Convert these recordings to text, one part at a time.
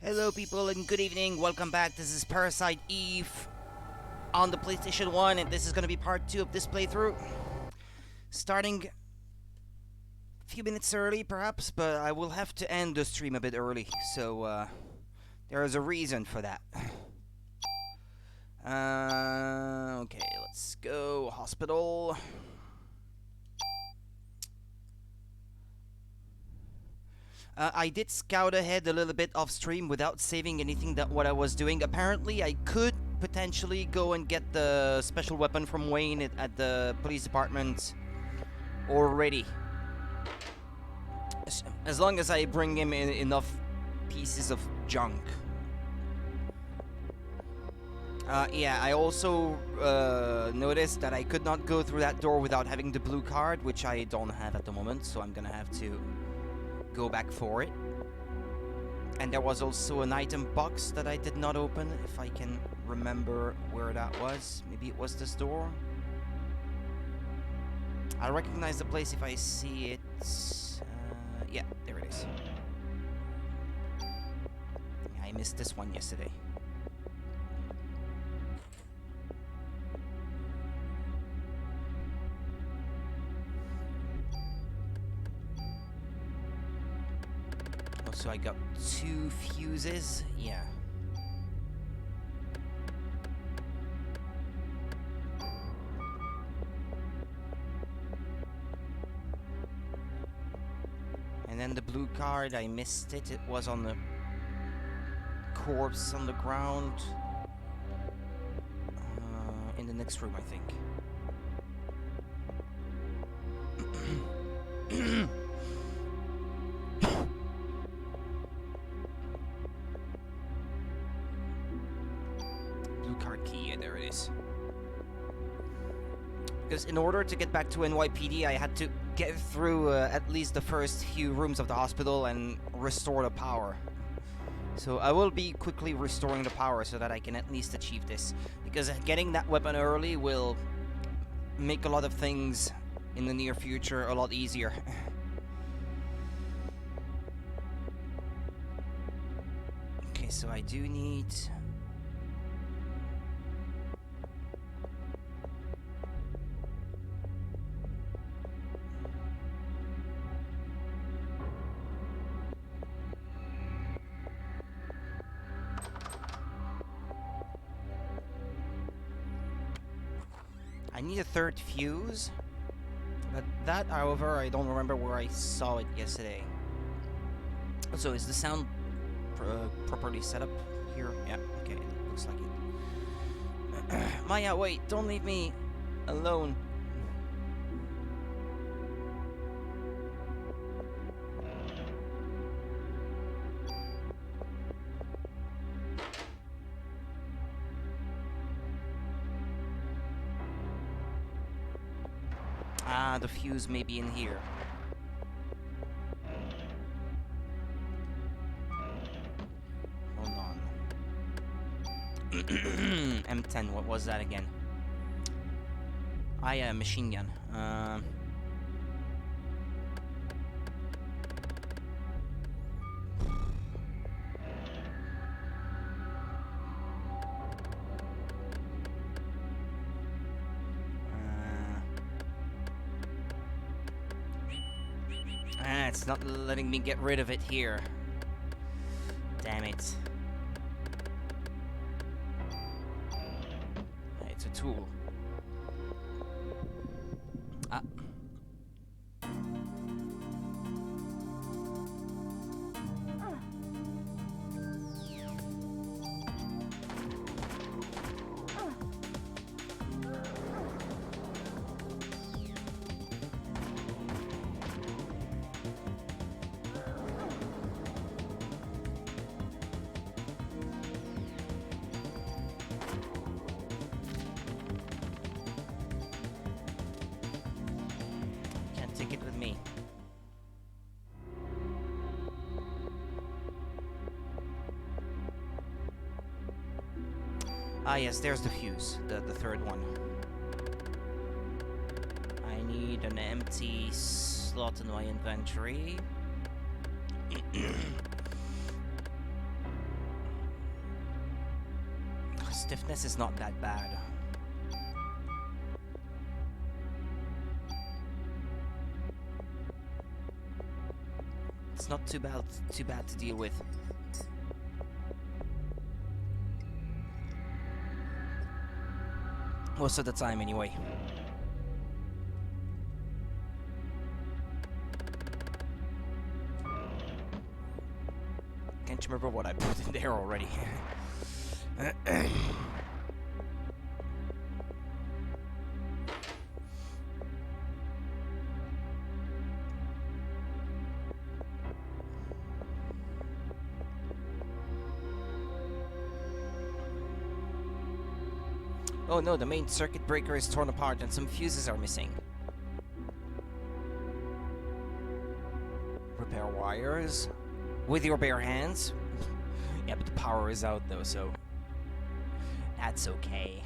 Hello people and good evening, welcome back. This is Parasite Eve on the PlayStation 1 and this is going to be part 2 of this playthrough. Starting a few minutes early perhaps, but I will have to end the stream a bit early, so there is a reason for that. Okay, let's go. Hospital. I did scout ahead a little bit off stream without saving anything that what I was doing. Apparently, I could potentially go and get the special weapon from Wayne at the police department already. As long as I bring him in enough pieces of junk. Yeah, I also noticed that I could not go through that door without having the blue card, which I don't have at the moment, so I'm gonna have to go back for it. And there was also an item box that I did not open, if I can remember where that was. Maybe it was this door. I'll recognize the place if I see it. Yeah, there it is. Yeah, I missed this one yesterday. So I got 2 fuses, yeah. And then the blue card, I missed it. It was on the corpse on the ground. In the next room, I think. Because in order to get back to NYPD, I had to get through at least the first few rooms of the hospital and restore the power. So I will be quickly restoring the power so that I can at least achieve this. Because getting that weapon early will make a lot of things in the near future a lot easier. Okay, so I do need... I need a 3rd fuse, but that, however, I don't remember where I saw it yesterday. So is the sound properly set up here? Yeah, okay, it looks like it. Maya, wait, don't leave me alone. Ah, the fuse may be in here. Hold on. M10, what was that again? Ah, yeah, machine gun. It's not letting me get rid of it here. Damn it. It's a tool. Ah. Take it with me. Ah yes, there's the fuse, the 3rd one. I need an empty slot in my inventory. stiffness is not that bad. It's not too bad to deal with. Most of the time, anyway. Can't remember what I put in there already. Oh no, the main circuit breaker is torn apart and some fuses are missing. Repair wires with your bare hands? Yeah, but the power is out though, so that's okay.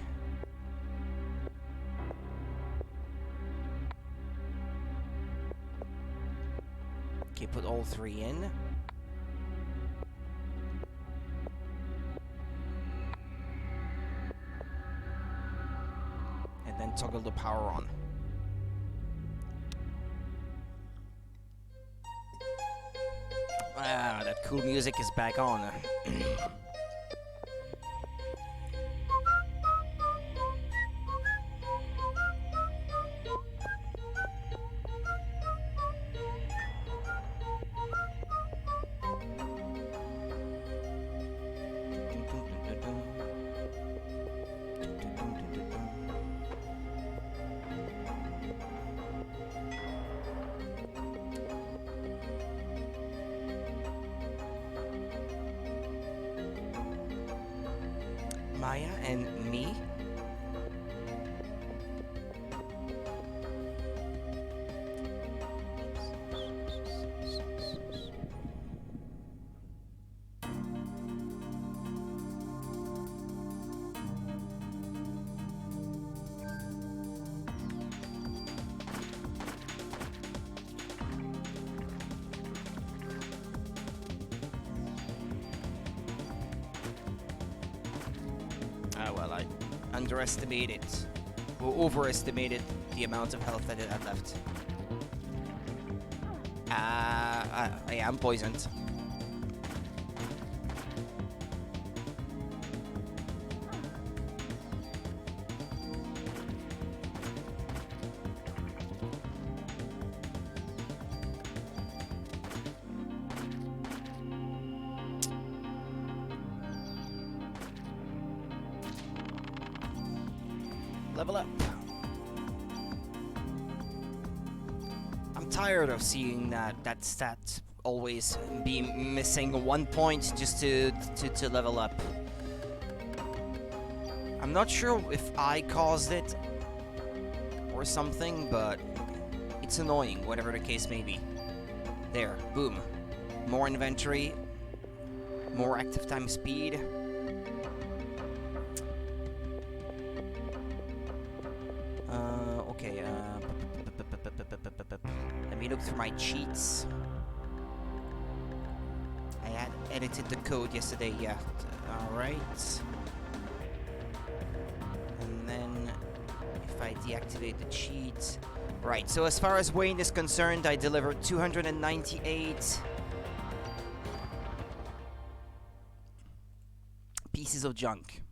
Okay, put all three in. And then toggle the power on. Ah, that cool music is back on. Maya and me? Well, I underestimated, or overestimated the amount of health that it had left. I am poisoned. Level up. I'm tired of seeing that stat always be missing 1 point just to level up. I'm not sure if I caused it or something, but it's annoying, whatever the case may be. There, boom. More inventory, more active time speed. Okay, let me look through my cheats. I had edited the code yesterday, yeah. Alright. And then, if I deactivate the cheat... Right, so as far as Wayne is concerned, I delivered 298 pieces of junk.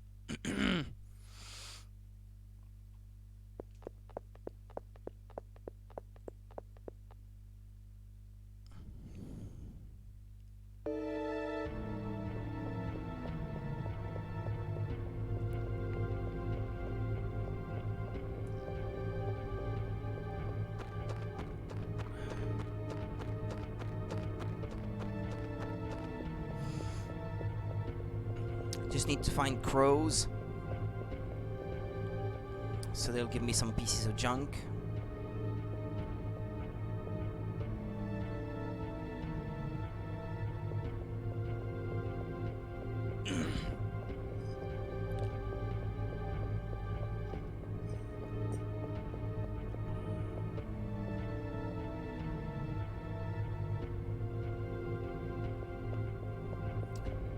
Just need to find crows, so they'll give me some pieces of junk.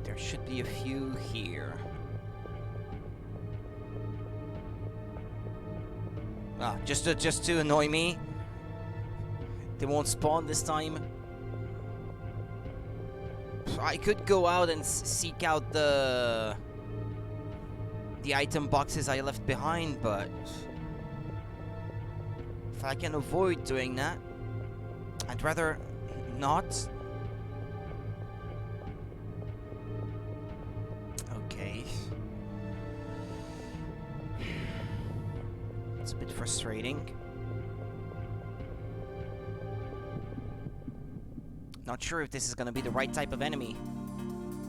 There should be a few here. Just to annoy me. They won't spawn this time. I could go out and seek out the item boxes I left behind, but if I can avoid doing that, I'd rather not. Okay. It's a bit frustrating. Not sure if this is gonna be the right type of enemy.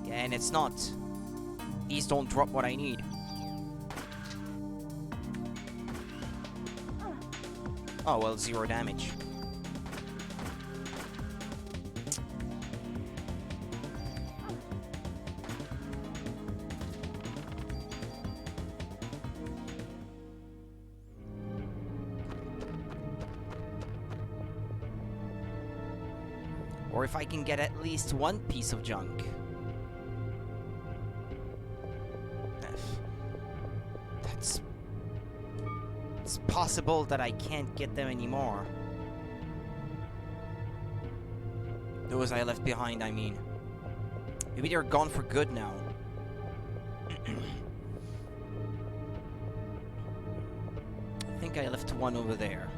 Yeah, and it's not. These don't drop what I need. Oh, well, 0 damage. Or if I can get at least one piece of junk. It's possible that I can't get them anymore. Those I left behind, I mean. Maybe they're gone for good now. I think I left one over there.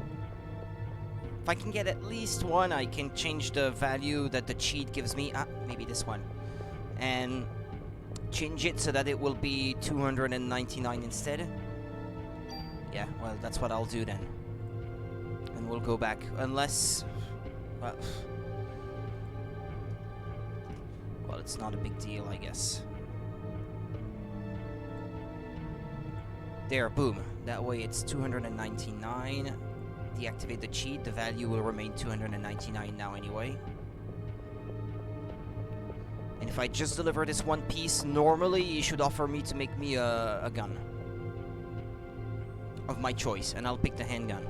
If I can get at least one, I can change the value that the cheat gives me. Maybe this one. And change it so that it will be 299 instead. Yeah, well, that's what I'll do then. And we'll go back. Unless... Well, it's not a big deal, I guess. There, boom. That way it's 299. Deactivate the cheat. The value will remain 299 now anyway. And if I just deliver this one piece, normally you should offer me to make me a gun. Of my choice, and I'll pick the handgun.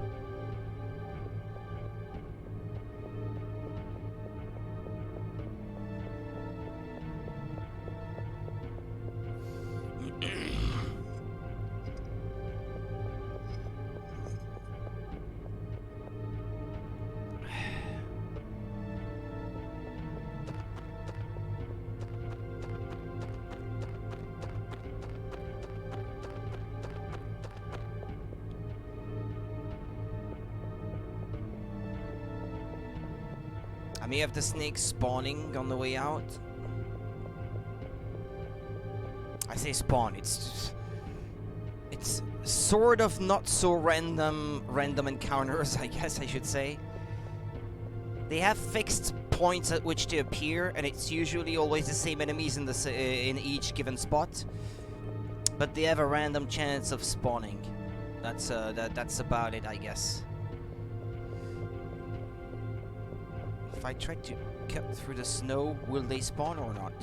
I may have the snake spawning on the way out. I say spawn, it's sort of not so random encounters, I guess I should say. They have fixed points at which they appear, and it's usually always the same enemies in each given spot. But they have a random chance of spawning. That's about it, I guess. If I try to cut through the snow, will they spawn or not?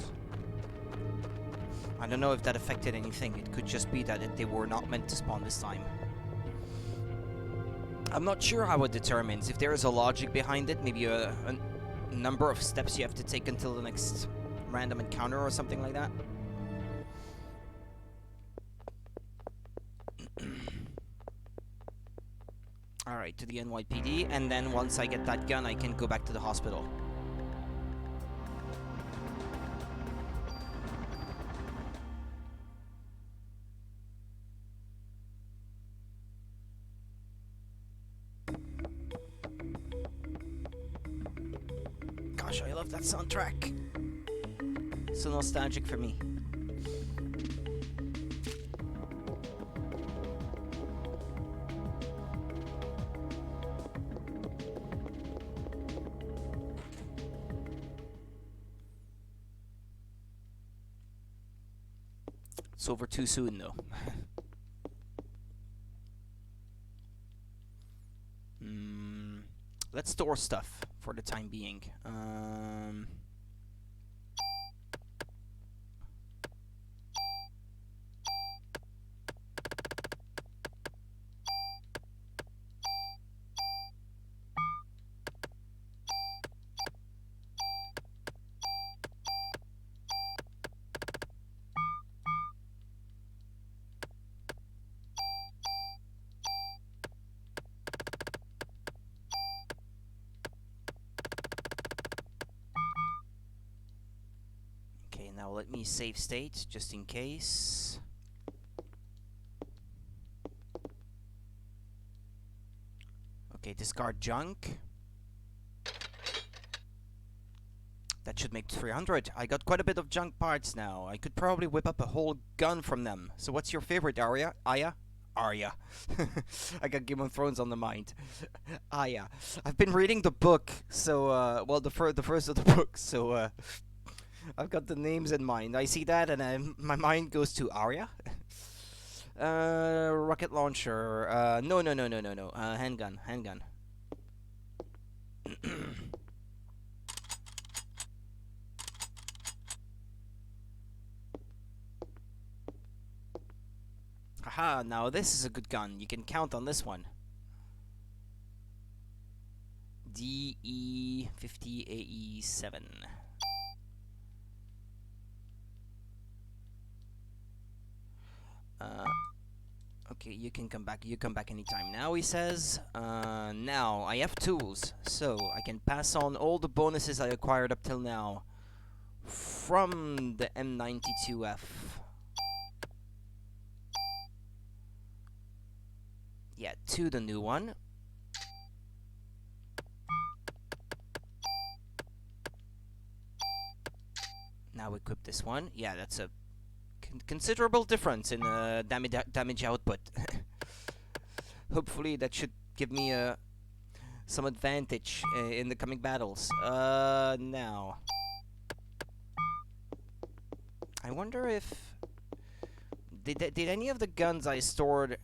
I don't know if that affected anything. It could just be that they were not meant to spawn this time. I'm not sure how it determines. If there is a logic behind it, maybe a number of steps you have to take until the next random encounter or something like that. Alright, to the NYPD, and then once I get that gun, I can go back to the hospital. Gosh, I love that soundtrack. So nostalgic for me. It's over too soon, though. Let's store stuff for the time being. Now let me save state, just in case. Okay, discard junk. That should make 300. I got quite a bit of junk parts now. I could probably whip up a whole gun from them. So what's your favorite, Arya? Aya? Arya. I got Game of Thrones on the mind. Aya. I've been reading the book, so, well, the first of the books, so, I've got the names in mind. I see that, and my mind goes to Arya. Rocket launcher. No. Handgun. Haha, now this is a good gun. You can count on this one. DE50AE7. Okay, you can come back. You come back anytime. Now he says, now I have tools, so I can pass on all the bonuses I acquired up till now from the M92F. Yeah, to the new one. Now equip this one. Yeah, that's a considerable difference in damage output. Hopefully that should give me some advantage in the coming battles. Now I wonder if did any of the guns I stored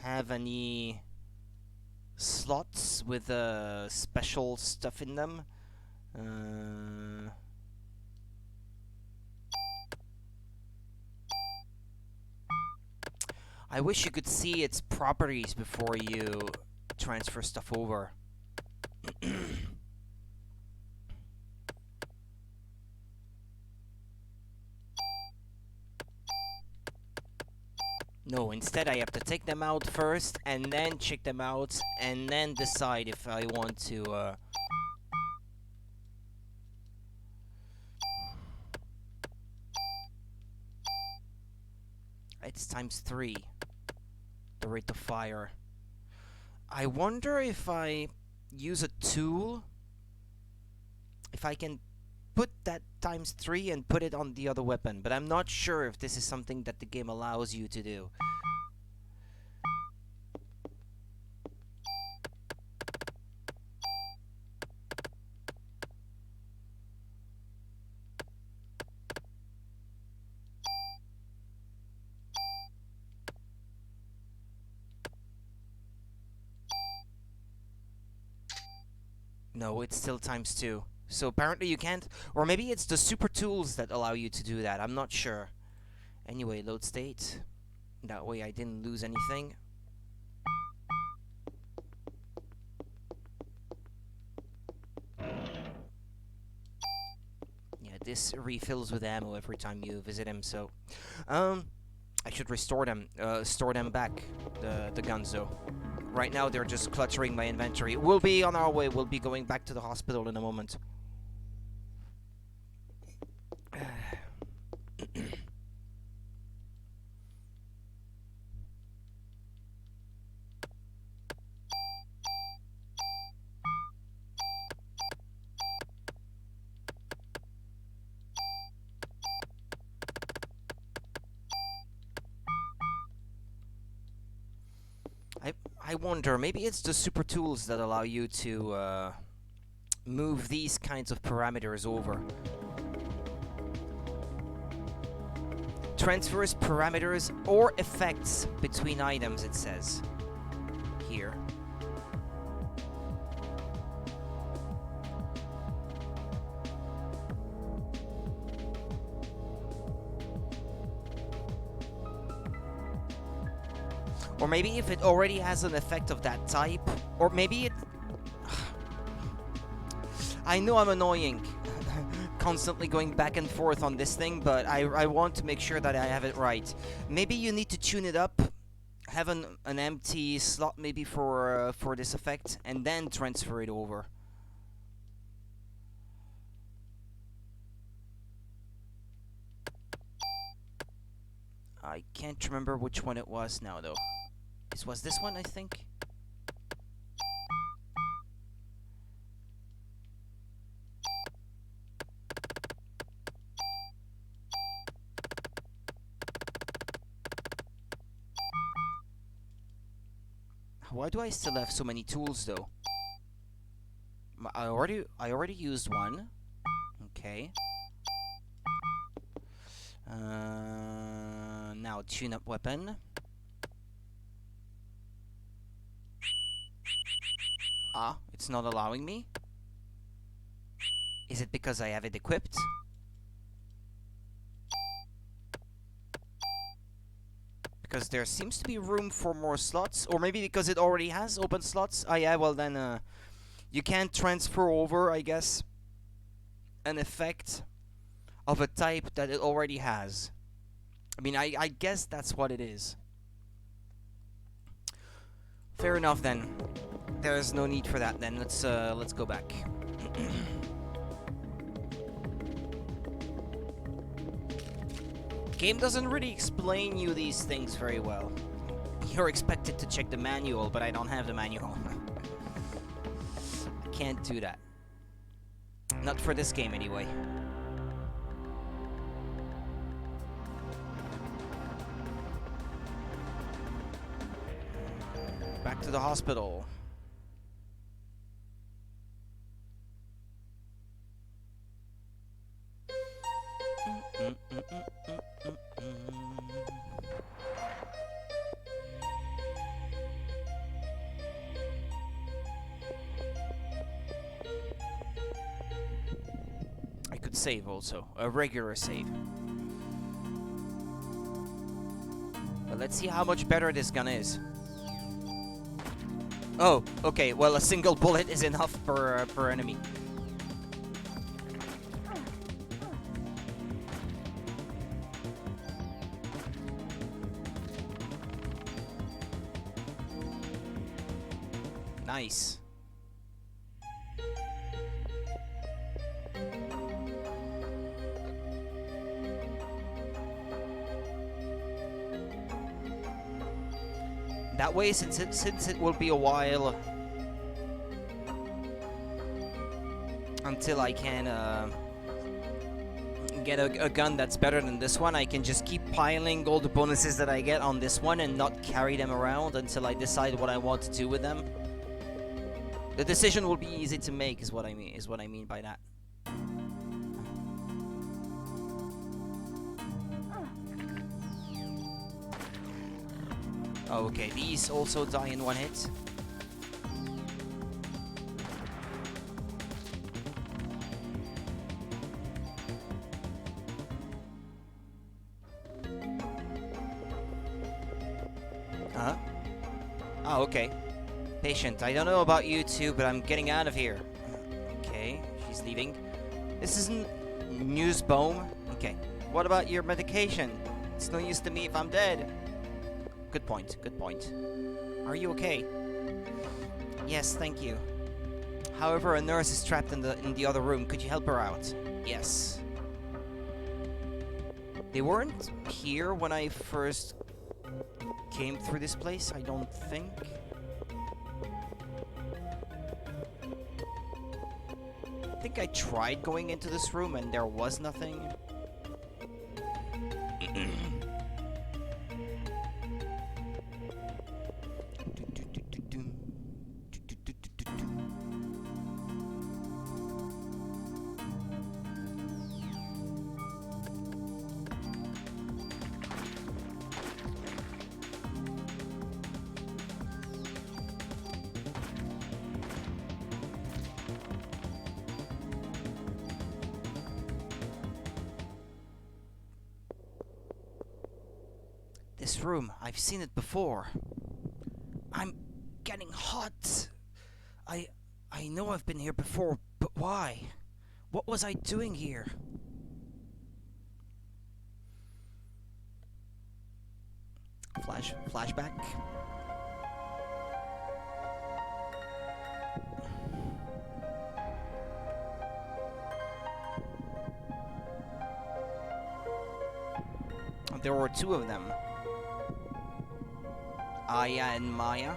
have any slots with special stuff in them? I wish you could see its properties before you transfer stuff over. No, instead I have to take them out first, and then check them out, and then decide if I want to, It's ×3, the rate of fire. I wonder if I use a tool, if I can put that ×3 and put it on the other weapon, but I'm not sure if this is something that the game allows you to do. No, it's still ×2. So apparently you can't, or maybe it's the super tools that allow you to do that. I'm not sure. Anyway, load state. That way I didn't lose anything. Yeah, this refills with ammo every time you visit him, so I should restore them, store them back, the guns though. Right now they're just cluttering my inventory. We'll be on our way. We'll be going back to the hospital in a moment. I wonder, maybe it's the super tools that allow you to move these kinds of parameters over. Transfers parameters or effects between items, it says here. Or maybe if it already has an effect of that type, or maybe it... I know I'm annoying, constantly going back and forth on this thing, but I want to make sure that I have it right. Maybe you need to tune it up, have an empty slot maybe for this effect, and then transfer it over. I can't remember which one it was now, though. This was this one, I think. Why do I still have so many tools, though? I already used one. Okay. Now tune-up weapon. Ah, it's not allowing me. Is it because I have it equipped? Because there seems to be room for more slots, or maybe because it already has open slots. Ah, yeah. Well, then you can't transfer over, I guess, an effect of a type that it already has. I mean, I guess that's what it is. Fair enough then. There's no need for that then. Let's go back. Game doesn't really explain you these things very well. You're expected to check the manual, but I don't have the manual. I can't do that. Not for this game anyway. Back to the hospital. I could save also, a regular save. But let's see how much better this gun is. Oh, okay. Well, a single bullet is enough per enemy. Nice. That way, since it will be a while until I can get a gun that's better than this one, I can just keep piling all the bonuses that I get on this one and not carry them around until I decide what I want to do with them. The decision will be easy to make, is what I mean by that. Oh, okay, these also die in one hit. Huh? Oh, okay. Patient, I don't know about you two, but I'm getting out of here. Okay, she's leaving. This isn't news bomb. Okay. What about your medication? It's no use to me if I'm dead. Good point, good point. Are you okay? Yes, thank you. However, a nurse is trapped in the other room. Could you help her out? Yes. They weren't here when I first came through this place, I don't think. I think I tried going into this room and there was nothing. This room, I've seen it before. I'm getting hot. I know I've been here before, but why? What was I doing here? Flashback. There were two of them. Aya and Maya.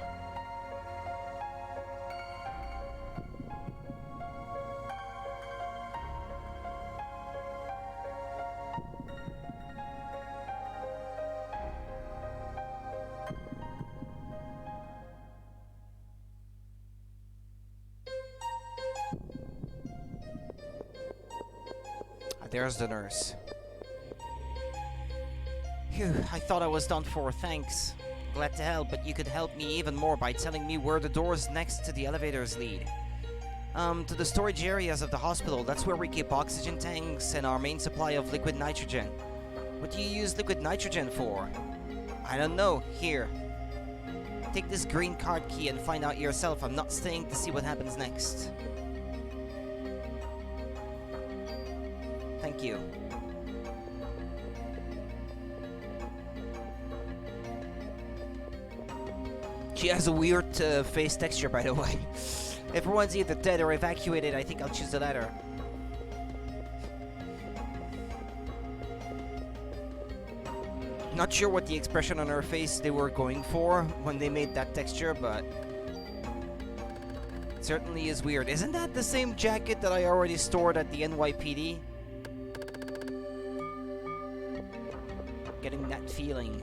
There's the nurse. Phew, I thought I was done for, thanks. Glad to help, but you could help me even more by telling me where the doors next to the elevators lead. To the storage areas of the hospital. That's where we keep oxygen tanks and our main supply of liquid nitrogen. What do you use liquid nitrogen for? I don't know. Here. Take this green card key and find out yourself. I'm not staying to see what happens next. Thank you. She has a weird face texture, by the way. If everyone's either dead or evacuated, I think I'll choose the latter. Not sure what the expression on her face they were going for when they made that texture, but it certainly is weird. Isn't that the same jacket that I already stored at the NYPD? Getting that feeling.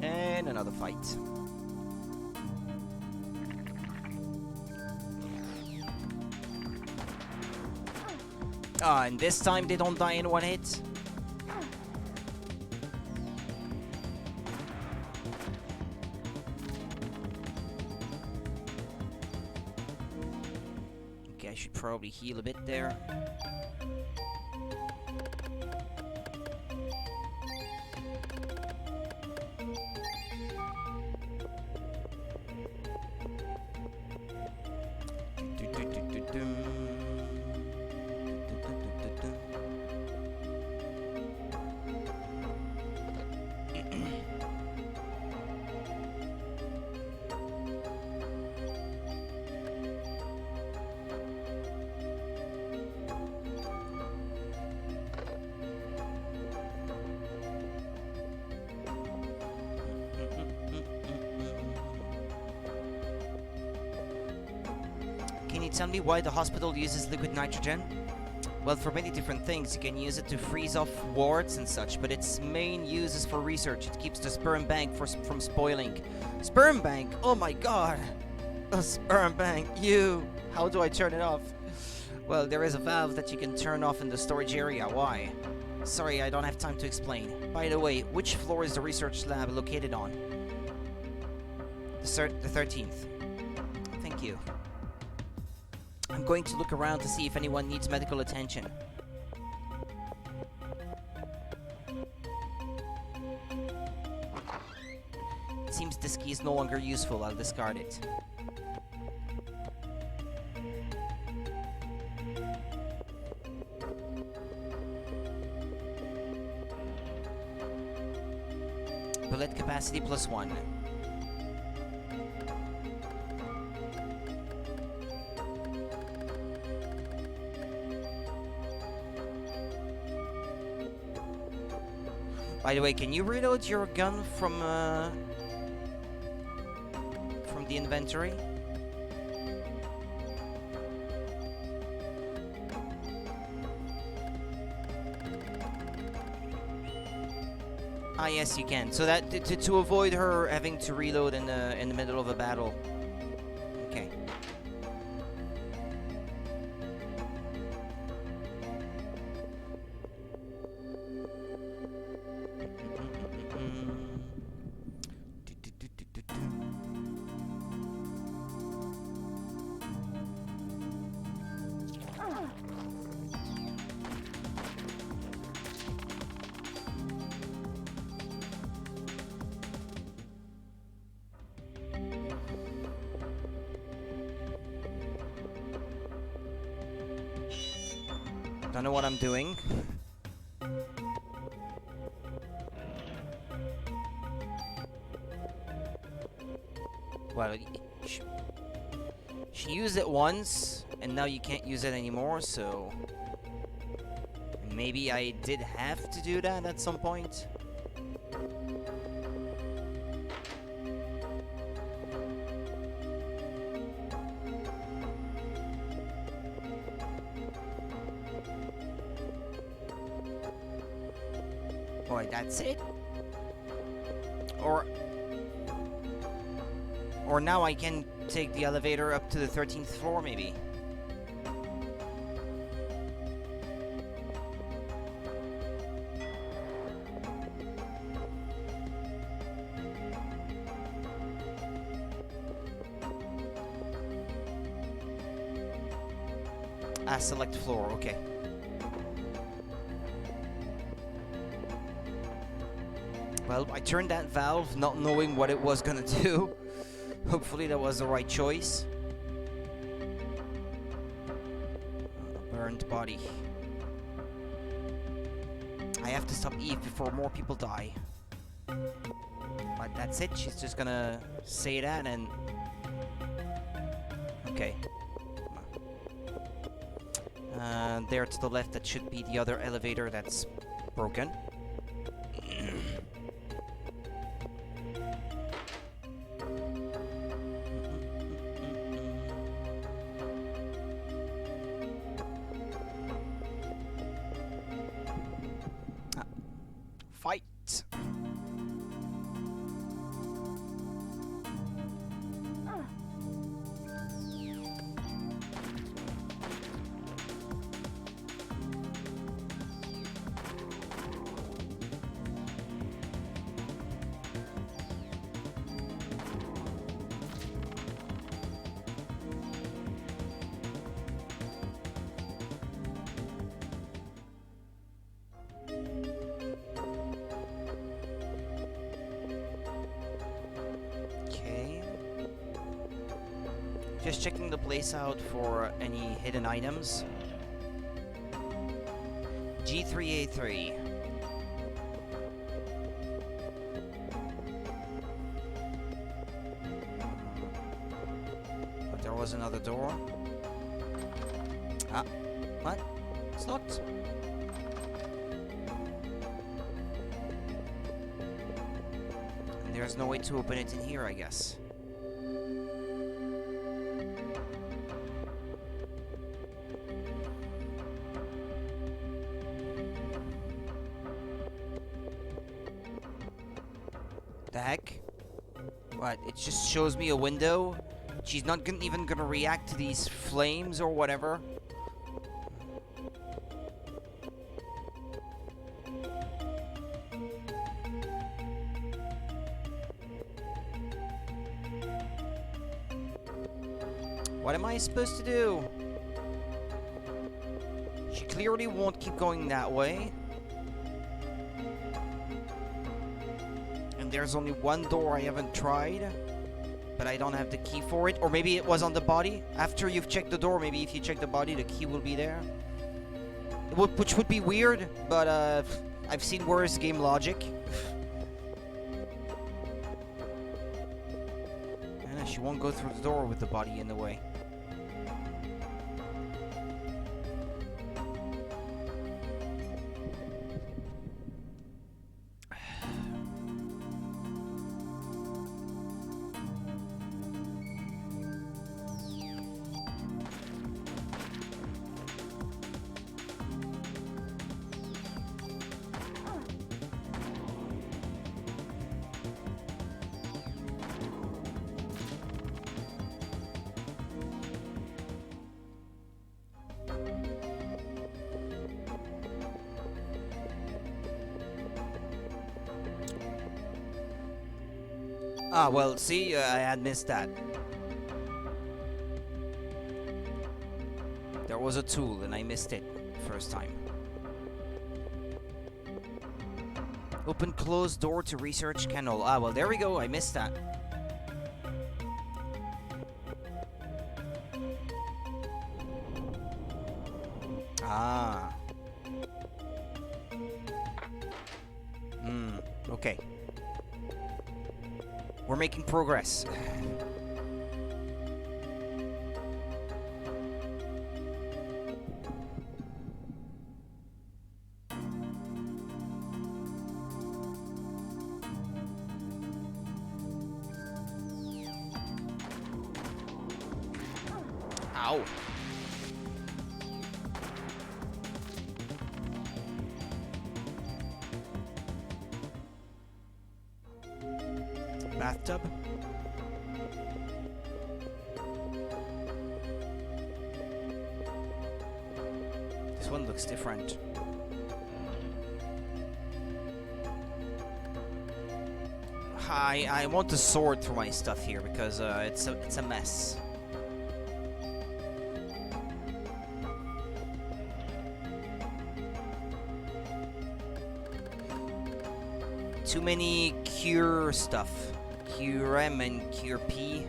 And another fight. Ah, and this time they don't die in one hit. Okay, I should probably heal a bit there. Can you tell me why the hospital uses liquid nitrogen? Well, for many different things. You can use it to freeze off wards and such, but its main use is for research. It keeps the sperm bank from spoiling. Sperm bank? Oh my god! A sperm bank, you! How do I turn it off? Well, there is a valve that you can turn off in the storage area. Why? Sorry, I don't have time to explain. By the way, which floor is the research lab located on? The 13th. Thank you. I'm going to look around to see if anyone needs medical attention. It seems this key is no longer useful. I'll discard it. Bullet capacity +1. By the way, can you reload your gun from the inventory? Ah, yes, you can. So that to avoid her having to reload in the middle of a battle. Okay. Don't know what I'm doing. Well, sh she used it once, and now you can't use it anymore, so... Maybe I did have to do that at some point. Alright, that's it? Or now I can take the elevator up to the 13th floor, maybe. Ah, select floor, okay. Well, I turned that valve not knowing what it was gonna do. Hopefully that was the right choice. Burned body. I have to stop Eve before more people die. But that's it, she's just gonna say that and... Okay. There to the left, that should be the other elevator that's broken. Fight! Just checking the place out for any hidden items. G3A3. But there was another door. Ah, what? It's locked. And there's no way to open it in here, I guess. The heck? What? It just shows me a window? She's not even gonna react to these flames or whatever? What am I supposed to do? She clearly won't keep going that way. There's only one door I haven't tried, but I don't have the key for it. Or maybe it was on the body. After you've checked the door, maybe if you check the body, the key will be there. Which would be weird, but I've seen worse game logic. And she won't go through the door with the body in the way. Ah, well, see, I had missed that. There was a tool, and I missed it first time. Open closed door to research kennel. Ah, well, there we go. I missed that. Ah. Okay. We're making progress. Ow. Bathtub. This one looks different. I want to sort through my stuff here because it's a mess. Too many cure stuff. Cure M and Cure P.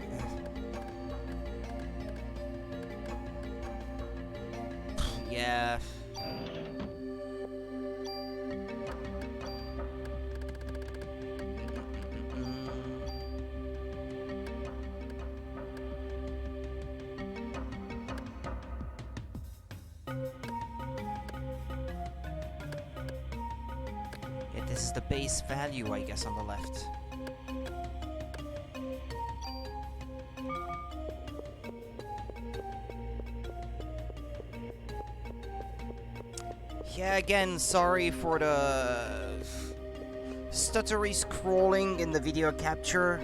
Yeah. Yeah, this is the base value, I guess, on the left. Yeah, again, sorry for the stuttery scrolling in the video capture.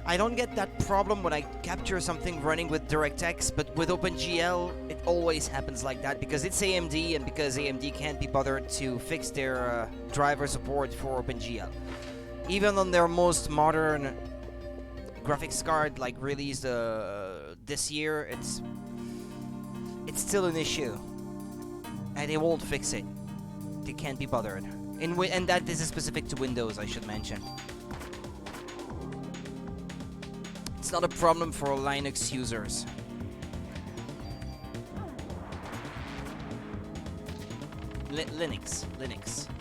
I don't get that problem when I capture something running with DirectX, but with OpenGL, it always happens like that because it's AMD and because AMD can't be bothered to fix their driver support for OpenGL. Even on their most modern graphics card, like released this year, it's still an issue. And they won't fix it. They can't be bothered. And that this is specific to Windows, I should mention. It's not a problem for Linux users. Linux.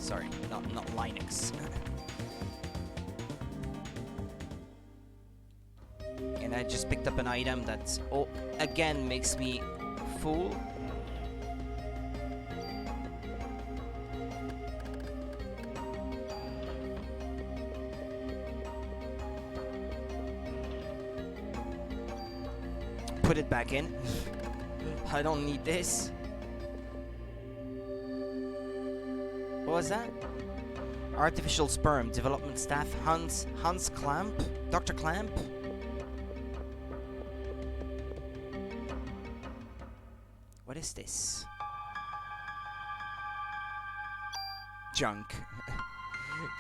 Sorry, not Linux. And I just picked up an item that again makes me full. Put it back in. I don't need this. What was that? Artificial sperm development staff Hans Clamp? Dr. Clamp? What is this? Junk.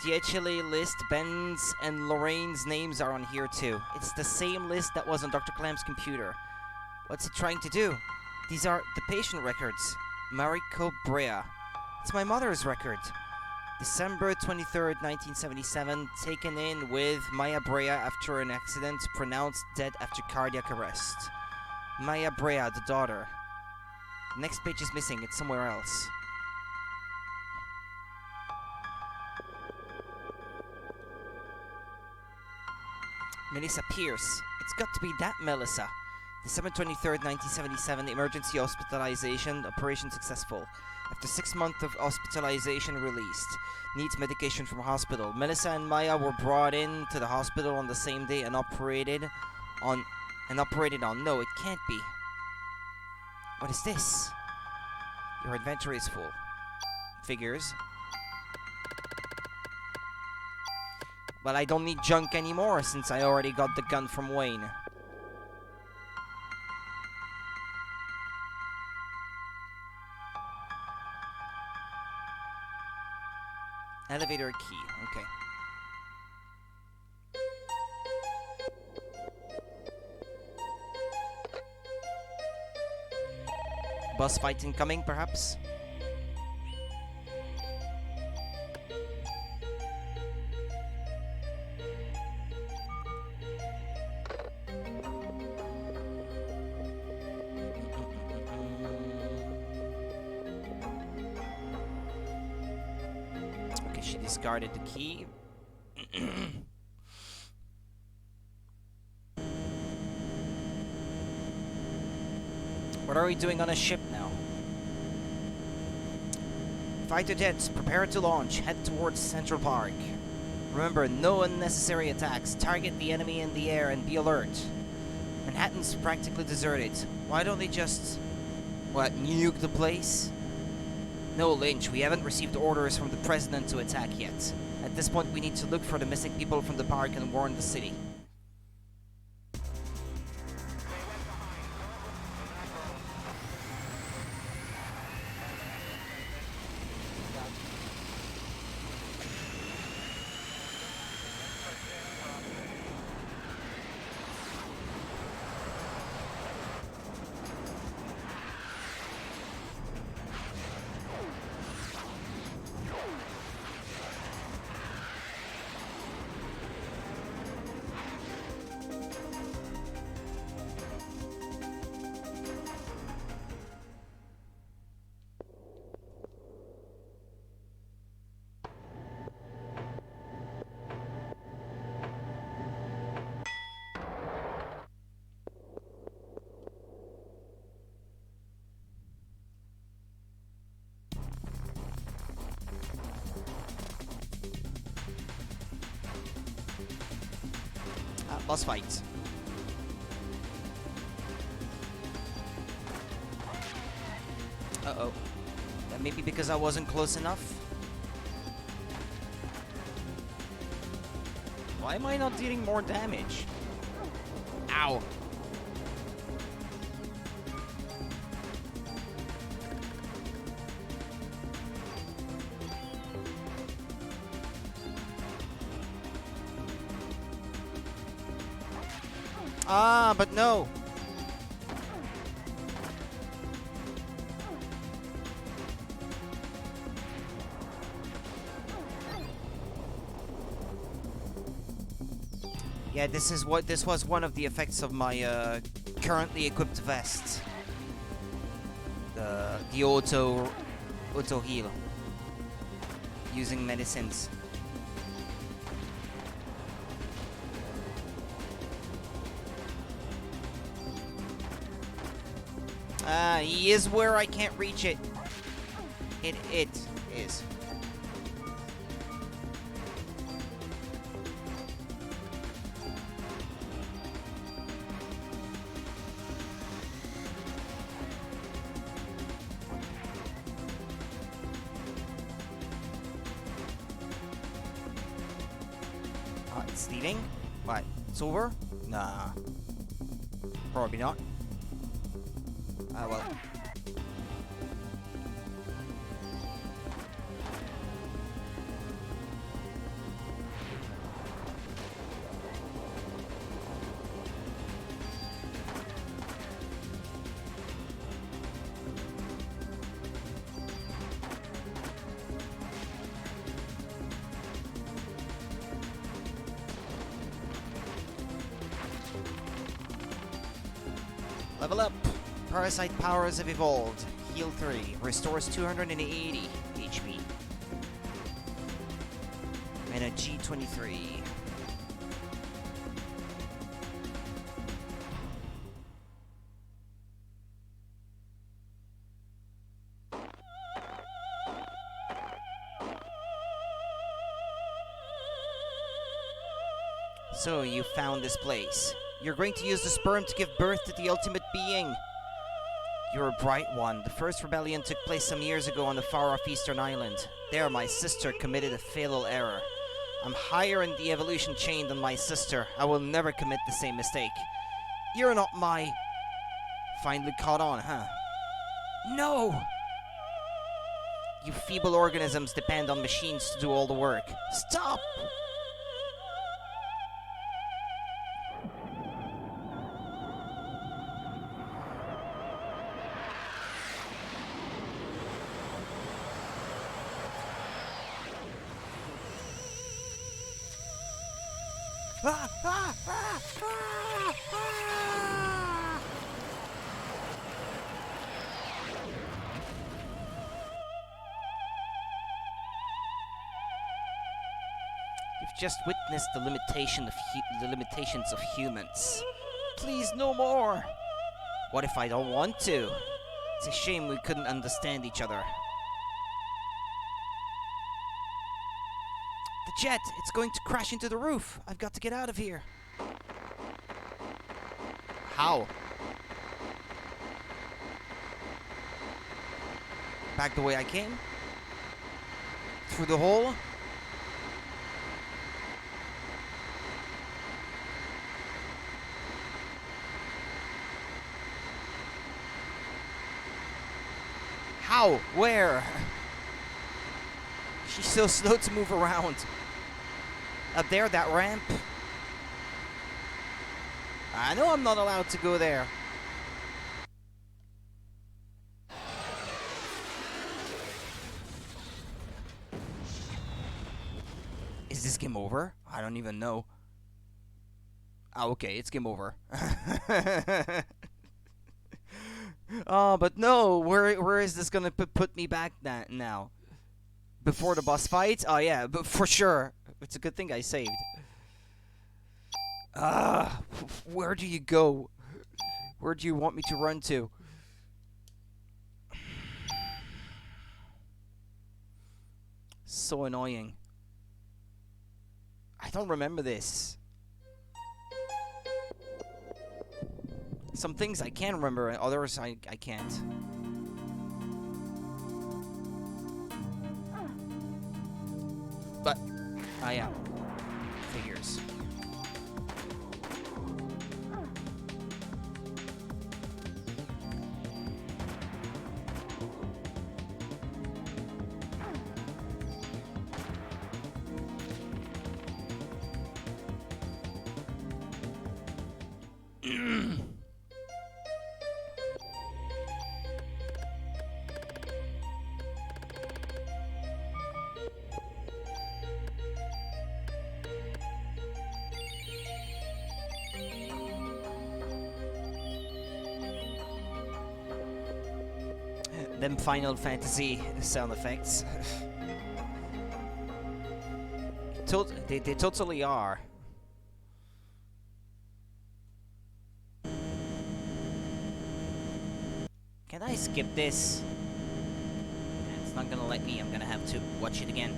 The HLA list, Ben's and Lorraine's names are on here too. It's the same list that was on Dr. Clamp's computer. What's it trying to do? These are the patient records. Mariko Brea. It's my mother's record. December 23rd, 1977, taken in with Maya Brea after an accident, pronounced dead after cardiac arrest. Maya Brea, the daughter. The next page is missing, it's somewhere else. Melissa Pierce. It's got to be that Melissa. December 23rd, 1977, emergency hospitalization, operation successful. After 6 months of hospitalization, released. Needs medication from hospital. Melissa and Maya were brought in to the hospital on the same day and operated on. No, it can't be. What is this? Your inventory is full. Figures. Well, I don't need junk anymore since I already got the gun from Wayne. Elevator key, okay. Boss fight incoming, perhaps? She discarded the key. What are we doing on a ship now? Fighter jets, prepare to launch. Head towards Central Park. Remember, no unnecessary attacks. Target the enemy in the air and be alert. And Manhattan's practically deserted. Why don't they just... what, nuke the place? No, Lynch, we haven't received orders from the president to attack yet. At this point, we need to look for the missing people from the park and warn the city. Boss fight. Uh-oh. That may be because I wasn't close enough. Why am I not dealing more damage? Ow. Ah, but no. Yeah, this was one of the effects of my currently equipped vest. The auto heal using medicines. He is where I can't reach it. It is. It's leaving? What? It's over? Nah. Probably not. Ah, well. Level up. Parasite powers have evolved. Heal 3. Restores 280 HP. And a G23. So, you found this place. You're going to use the sperm to give birth to the ultimate being. You're a bright one. The first rebellion took place some years ago on the far-off eastern island. There, my sister committed a fatal error. I'm higher in the evolution chain than my sister. I will never commit the same mistake. You're not my... Finally caught on, huh? No! You feeble organisms depend on machines to do all the work. Stop! Ah, ah, ah, ah, ah. You've just witnessed the limitations of humans. Please, no more. What if I don't want to? It's a shame we couldn't understand each other. The jet! It's going to crash into the roof! I've got to get out of here! How? Back the way I came? Through the hole? How? Where? She's so slow to move around. Up there, that ramp? I know I'm not allowed to go there. Is this game over? I don't even know. Oh, okay, it's game over. Oh, but no, where is this gonna put me back now? Before the boss fight? Oh yeah, but for sure. It's a good thing I saved. Where do you go? Where do you want me to run to? So annoying. I don't remember this. Some things I can remember, and others I can't. But, yeah. Figures. Them Final Fantasy sound effects. They totally are. Can I skip this? It's not gonna let me. I'm gonna have to watch it again.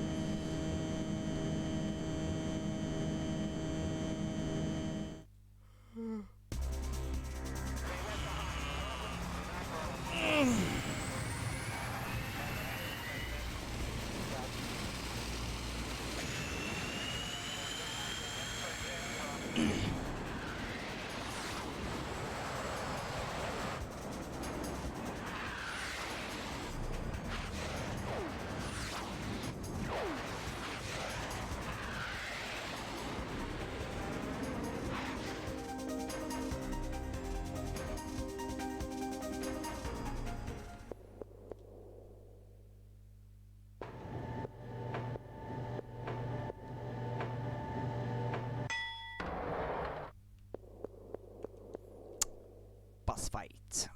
Boss fight.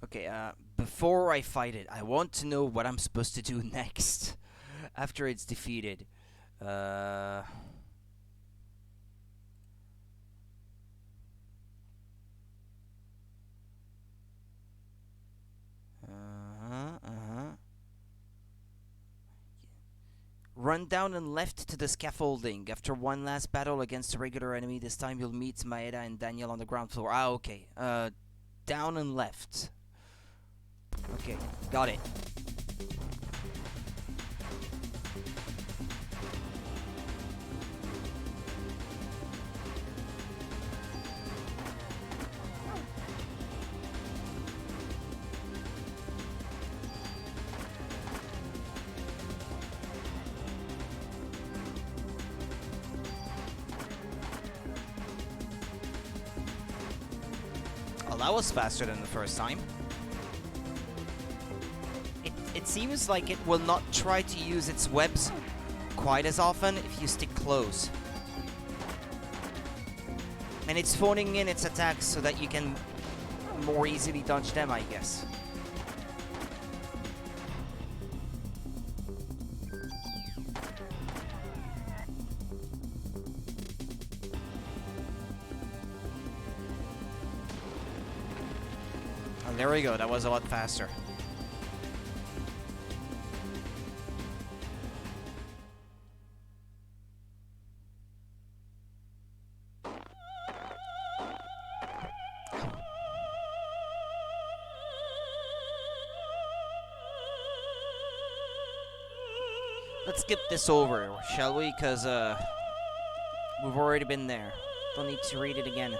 Okay, before I fight it, I want to know what I'm supposed to do next after it's defeated. Run down and left to the scaffolding. After one last battle against a regular enemy, this time you'll meet Maeda and Daniel on the ground floor. Ah, okay. Down and left. Okay, got it. Well, that was faster than the first time. It seems like it will not try to use its webs quite as often if you stick close. And it's phoning in its attacks so that you can more easily dodge them, I guess. Oh, there we go, that was a lot faster. Let's skip this over, shall we? Because, we've already been there. Don't need to read it again.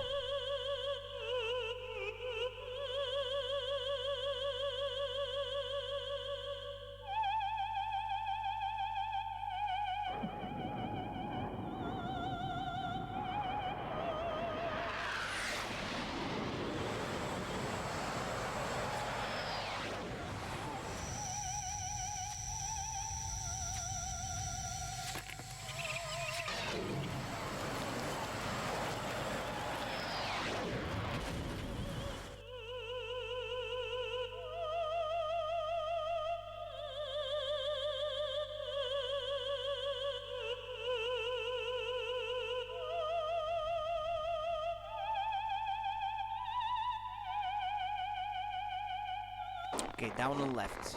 Okay, down on the left.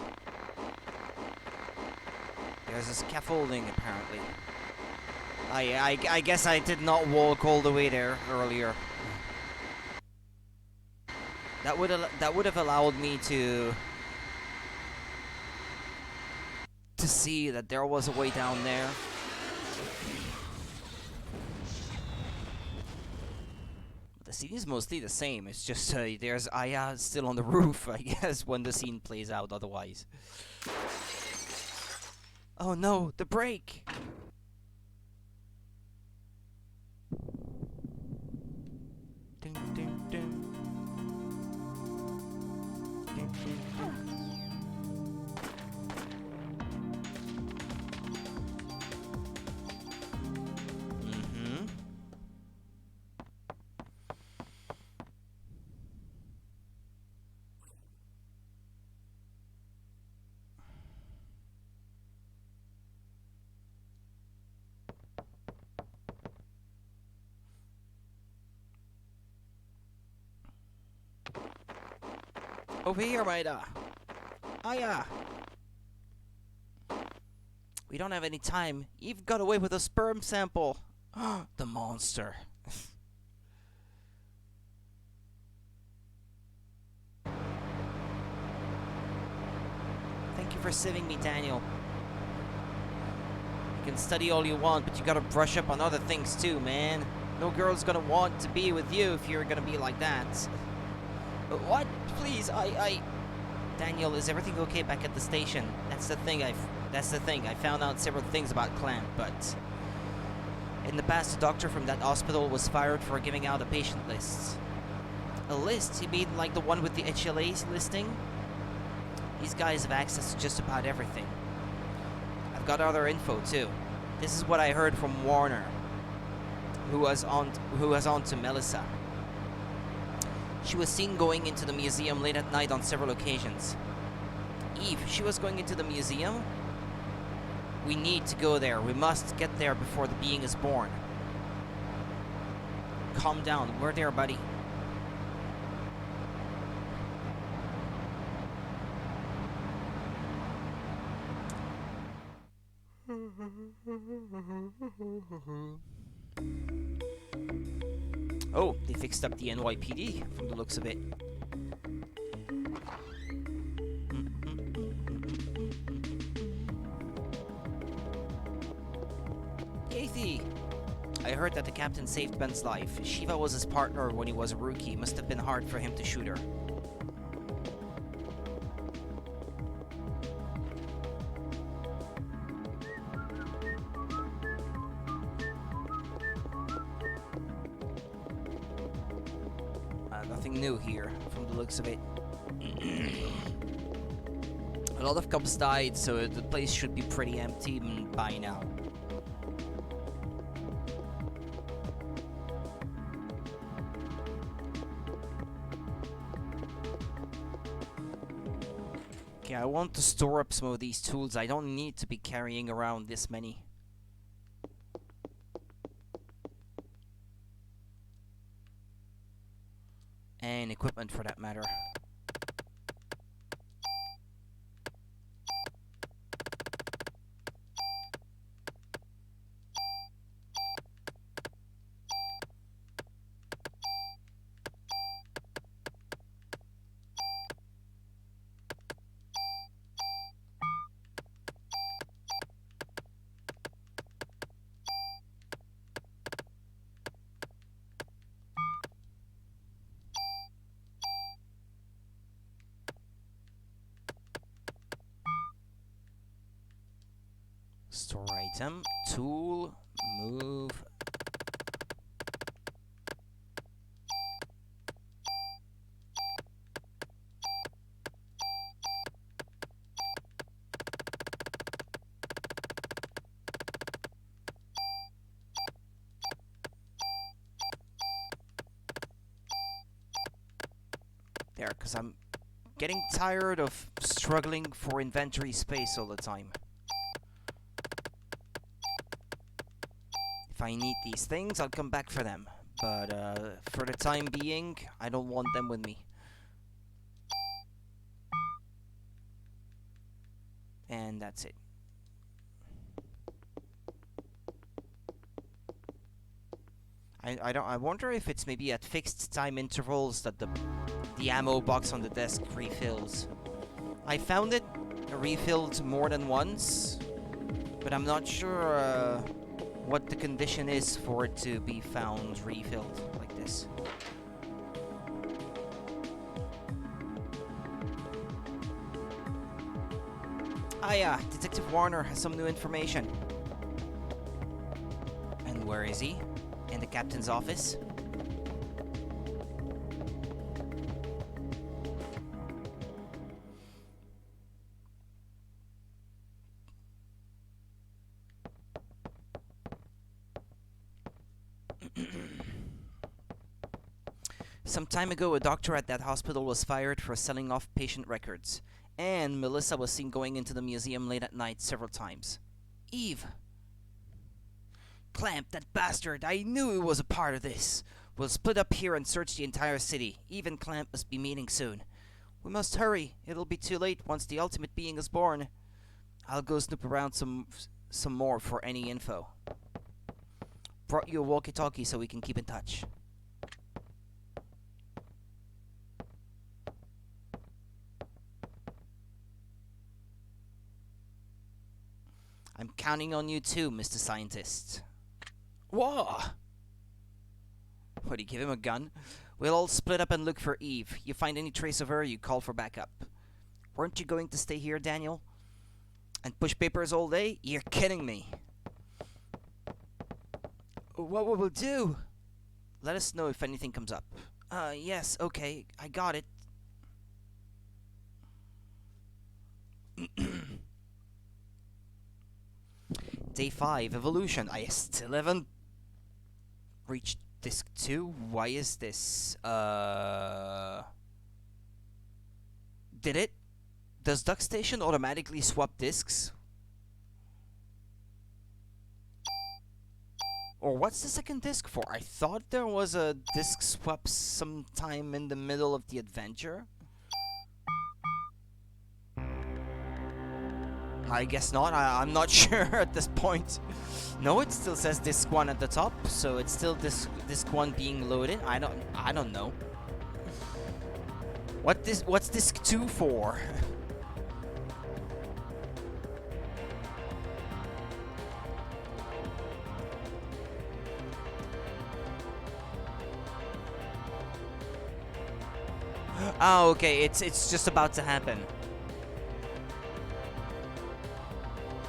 There's a scaffolding, apparently. I guess I did not walk all the way there earlier. That would have allowed me to see that there was a way down there. The scene is mostly the same. It's just there's Aya still on the roof, I guess, when the scene plays out. Otherwise. Oh no, the brake! Ding, ding, ding. Ding, ding, ding. Over here, Maida. Aya. We don't have any time. Eve got away with a sperm sample. The monster. Thank you for saving me, Daniel. You can study all you want, but you gotta brush up on other things too, man. No girl's gonna want to be with you if you're gonna be like that. What? Please, Daniel, is everything okay back at the station? That's the thing. I found out several things about Clamp, but in the past, a doctor from that hospital was fired for giving out a patient list. A list? You mean like the one with the HLA listing? These guys have access to just about everything. I've got other info too. This is what I heard from Warner, who was on to Melissa. She was seen going into the museum late at night on several occasions. Eve, she was going into the museum? We need to go there. We must get there before the being is born. Calm down. We're there, buddy. Oh, they fixed up the NYPD from the looks of it. Kathy! I heard that the captain saved Ben's life. Shiva was his partner when he was a rookie. Must have been hard for him to shoot her. Nothing new here, from the looks of it. A lot of cops died, so the place should be pretty empty by now. Okay, I want to store up some of these tools. I don't need to be carrying around this many. And equipment for that matter. Store item, tool, move. There, because I'm getting tired of struggling for inventory space all the time. If I need these things, I'll come back for them. But for the time being, I don't want them with me. And that's it. I wonder if it's maybe at fixed time intervals that the ammo box on the desk refills. I found it refilled more than once, but I'm not sure what the condition is for it to be found refilled like this. Ah yeah, Detective Warner has some new information. And where is he? In the captain's office? Some time ago, a doctor at that hospital was fired for selling off patient records, and Melissa was seen going into the museum late at night several times. Eve! Clamp, that bastard! I knew he was a part of this! We'll split up here and search the entire city. Eve and Clamp must be meeting soon. We must hurry. It'll be too late once the ultimate being is born. I'll go snoop around some more for any info. Brought you a walkie-talkie so we can keep in touch. I'm counting on you too, Mr. Scientist. Whoa! What, do you give him a gun? We'll all split up and look for Eve. You find any trace of her, you call for backup. Weren't you going to stay here, Daniel? And push papers all day? You're kidding me. What will we do? Let us know if anything comes up. Yes, okay, I got it. Day 5, Evolution. I still haven't reached Disc 2. Why is this? Did it? Does DuckStation automatically swap discs? Or what's the second disc for? I thought there was a disc swap sometime in the middle of the adventure. I guess not. I'm not sure at this point. No, it still says disc 1 at the top, so it's still disc 1 being loaded. I don't know. What's disc 2 for? Oh, okay. It's just about to happen.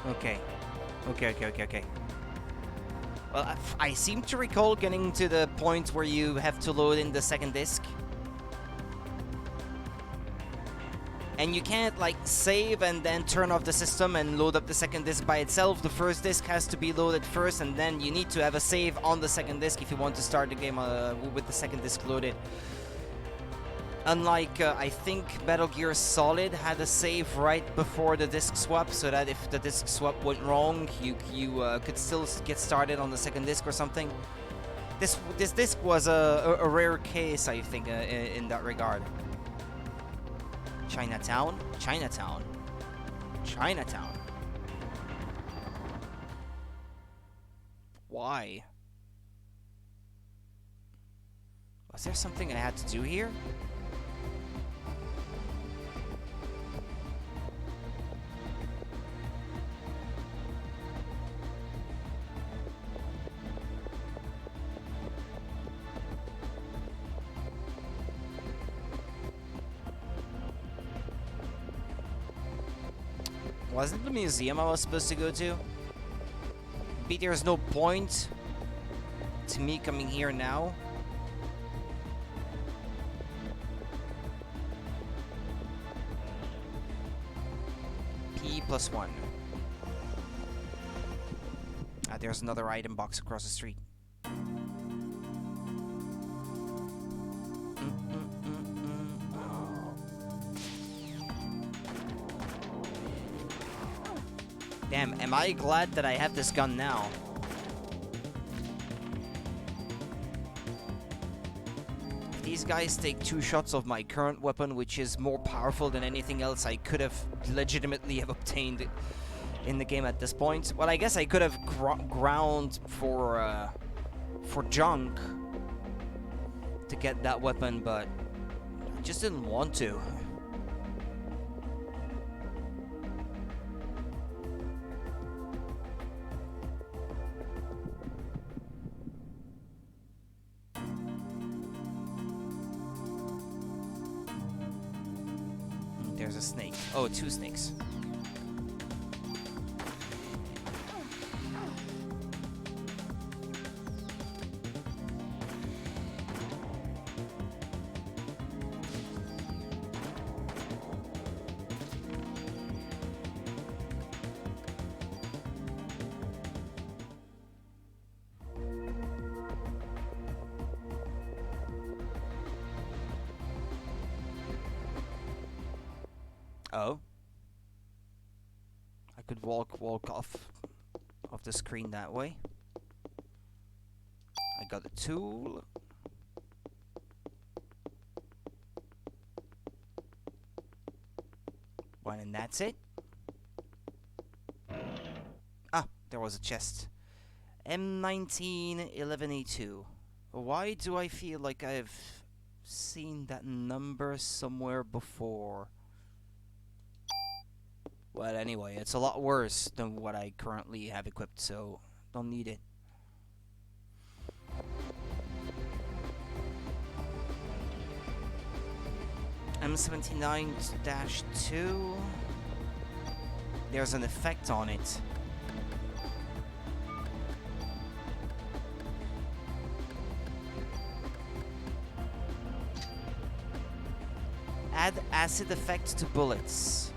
Okay. Okay. Well, I seem to recall getting to the point where you have to load in the second disc. And you can't, like, save and then turn off the system and load up the second disc by itself. The first disc has to be loaded first, and then you need to have a save on the second disc if you want to start the game with the second disc loaded. Unlike, I think Metal Gear Solid had a save right before the disc swap, so that if the disc swap went wrong, you could still get started on the second disc or something. This disc was a rare case, I think, in that regard. Chinatown? Chinatown. Why? Was there something I had to do here? Was it the museum I was supposed to go to? Maybe there's no point to me coming here now. P+1. Ah, there's another item box across the street. Damn, am I glad that I have this gun now? If these guys take 2 shots of my current weapon, which is more powerful than anything else I could have legitimately have obtained in the game at this point. Well, I guess I could have ground for junk to get that weapon, but I just didn't want to. There's a snake. Oh, 2 snakes. Oh. I could walk off the screen that way. I got a tool. One, and that's it. Ah, there was a chest. M1911A2. Why do I feel like I've seen that number somewhere before? Well, anyway, it's a lot worse than what I currently have equipped, so don't need it. M79-2. There's an effect on it. Add acid effect to bullets.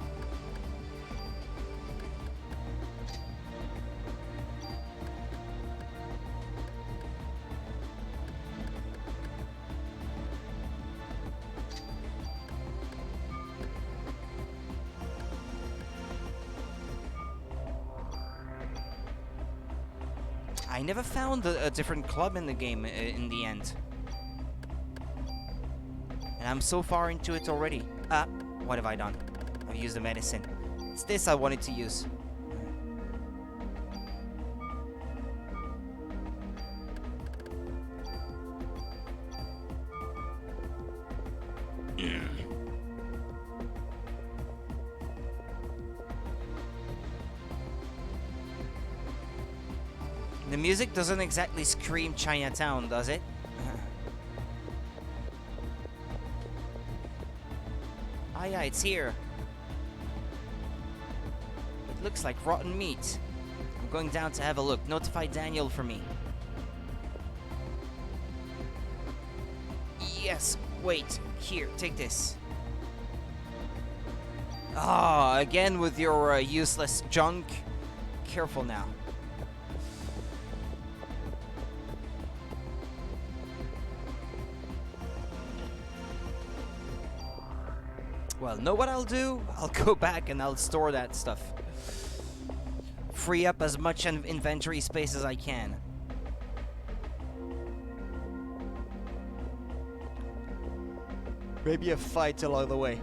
I never found a different club in the game in the end. And I'm so far into it already. Ah, what have I done? I've used the medicine. It's this I wanted to use. The music doesn't exactly scream Chinatown, does it? Ah, yeah, it's here. It looks like rotten meat. I'm going down to have a look. Notify Daniel for me. Yes, wait. Here, take this. Ah, again with your useless junk. Careful now. Well, know what I'll do? I'll go back and I'll store that stuff. Free up as much inventory space as I can. Maybe a fight along the way.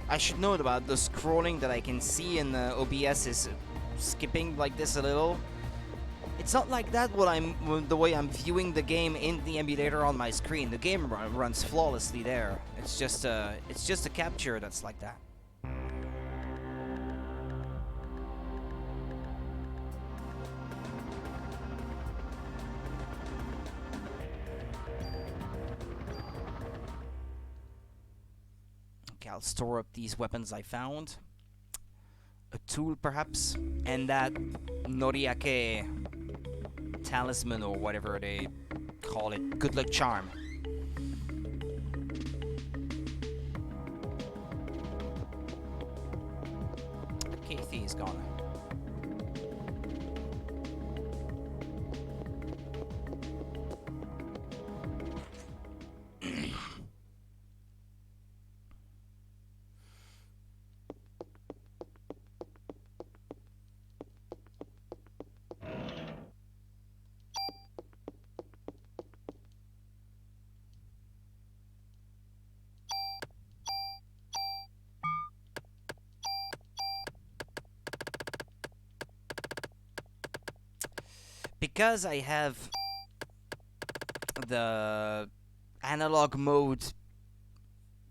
I should note about the scrolling that I can see in the OBS is skipping like this a little. It's not like that the way I'm viewing the game in the emulator on my screen. The game runs flawlessly there. It's just a capture that's like that. Okay, I'll store up these weapons I found. A tool, perhaps, and that Noriake talisman or whatever they call it. Good luck charm. Kathy is gone. Because I have the analog mode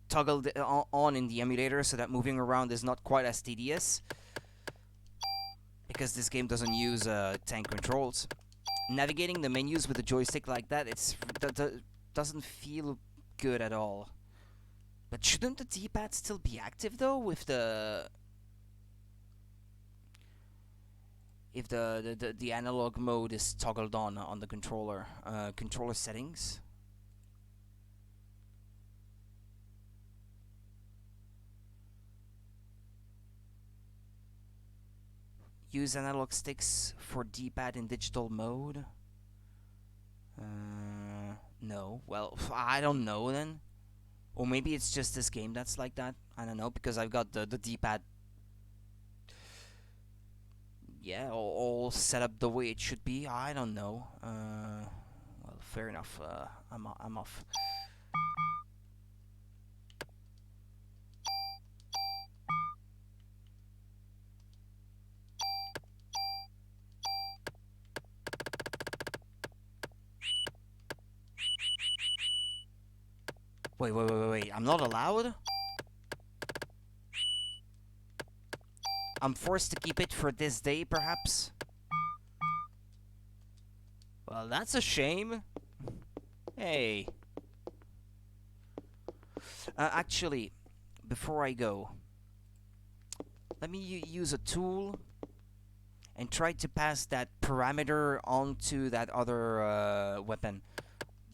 toggled on in the emulator so that moving around is not quite as tedious, because this game doesn't use tank controls. Navigating the menus with a joystick like that, doesn't feel good at all. But shouldn't the D-pad still be active though, with the if the analog mode is toggled on the controller controller settings? Use analog sticks for D-pad in digital mode? No. Well, I don't know then. Or maybe it's just this game that's like that. I don't know, because I've got the D-pad, yeah, all set up the way it should be. I don't know. Well, fair enough. I'm off. Wait. I'm not allowed? I'm forced to keep it for this day, perhaps? Well, that's a shame. Hey. Actually, before I go, let me use a tool and try to pass that parameter onto that other weapon.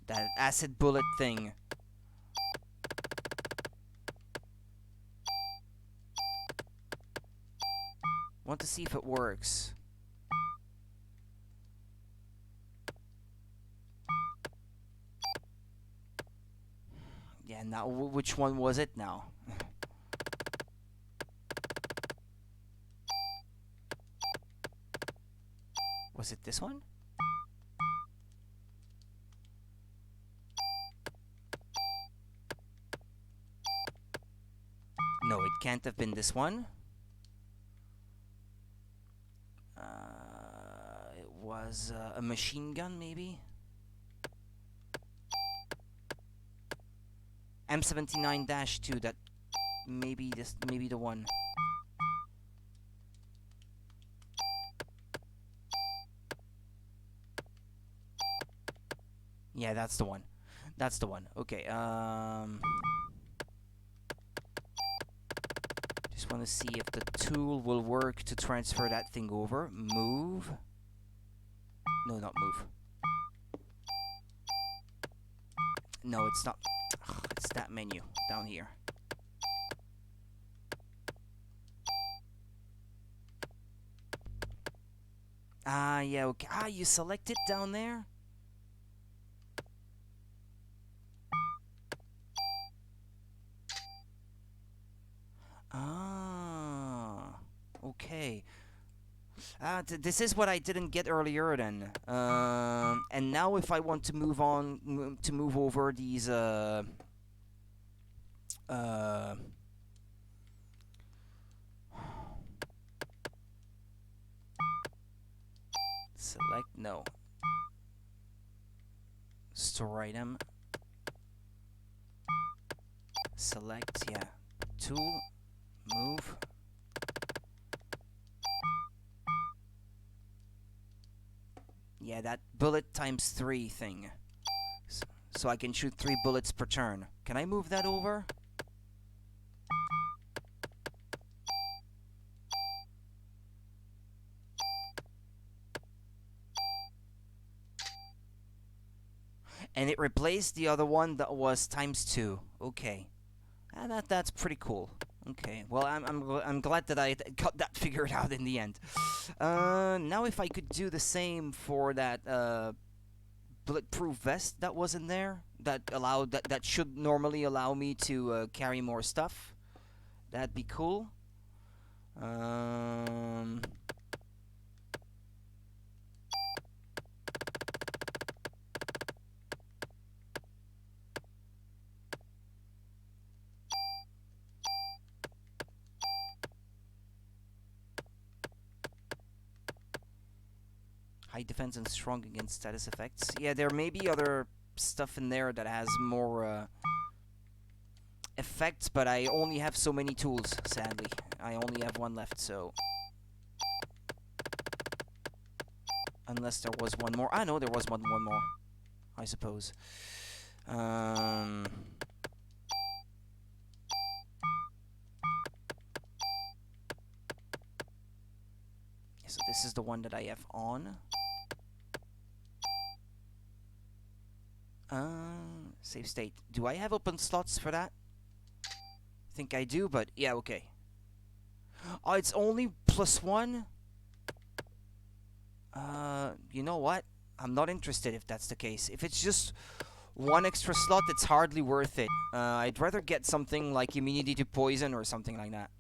That acid bullet thing. Want to see if it works. Yeah, now which one was it now? Was it this one? No, it can't have been this one. It was a machine gun, maybe? M79-2, that maybe the one. Yeah, that's the one. That's the one. Okay, just want to see if the tool will work to transfer that thing over. Move. No, not move. No, it's not. Ugh, it's that menu down here. Ah, yeah, okay. Ah, you select it down there? Ah, okay. This is what I didn't get earlier then. And now if I want to move on, to move over these, select, no. Store item. Select, yeah. Tool, move. Yeah, that bullet times 3 thing. So I can shoot 3 bullets per turn. Can I move that over? and it replaced the other one that was ×2. Okay, that's pretty cool. Okay, well, I'm glad that I got that figured out in the end. Now if I could do the same for that bulletproof vest that was in there, that should normally allow me to carry more stuff, that'd be cool. High defense and strong against status effects. Yeah, there may be other stuff in there that has more effects, but I only have so many tools, sadly. I only have one left, so... Unless there was one more. Ah, no, there was one more, I suppose. So this is the one that I have on. Save state. Do I have open slots for that? I think I do, but yeah, okay. Oh, it's only +1? You know what? I'm not interested if that's the case. If it's just one extra slot, it's hardly worth it. I'd rather get something like immunity to poison or something like that.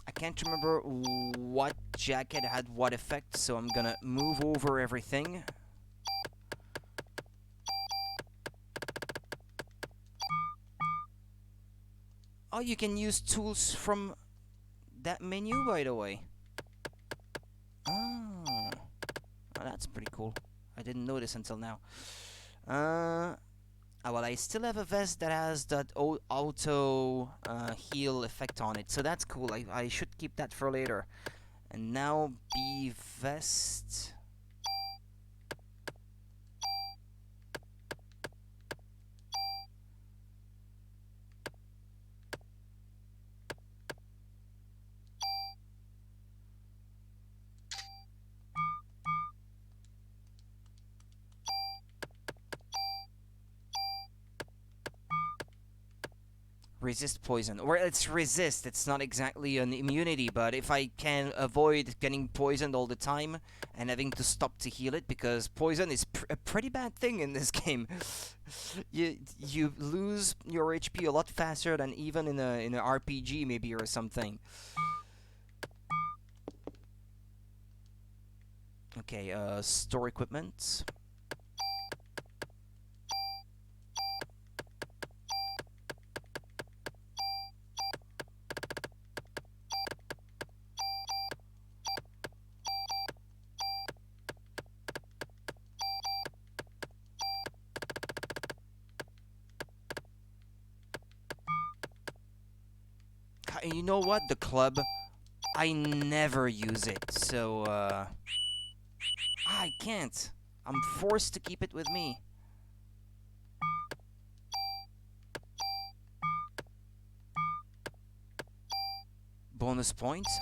I can't remember what jacket had what effect, so I'm gonna move over everything. Oh, you can use tools from that menu, by the way. Oh, that's pretty cool. I didn't notice until now. Well, I still have a vest that has that auto heal effect on it, so that's cool. I should keep that for later. And now B vest. Resist poison. Or it's resist. It's not exactly an immunity, but if I can avoid getting poisoned all the time and having to stop to heal it, because poison is a pretty bad thing in this game. you lose your HP a lot faster than even in an RPG maybe or something. Okay, store equipment. You know what? The club, I never use it, so I can't. I'm forced to keep it with me. Bonus points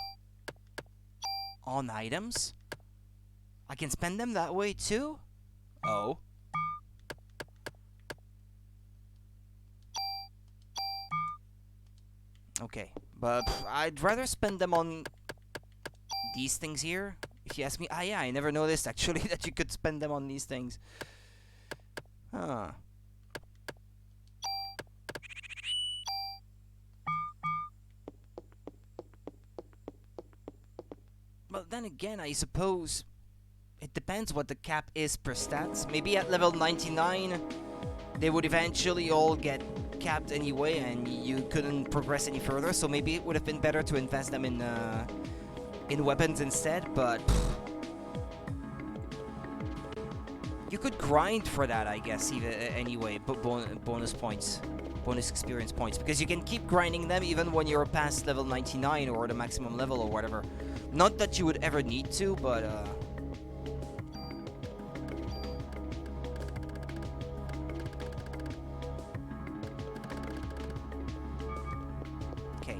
on items? I can spend them that way too? Oh. Okay, but I'd rather spend them on these things here, if you ask me. Ah, yeah, I never noticed actually that you could spend them on these things. Huh. But then again, I suppose it depends what the cap is per stats. Maybe at level 99, they would eventually all get capped anyway, and you couldn't progress any further. So maybe it would have been better to invest them in weapons instead. But You could grind for that, I guess, even anyway, but bonus points. Bonus experience points, because you can keep grinding them even when you're past level 99 or the maximum level or whatever. Not that you would ever need to, but okay.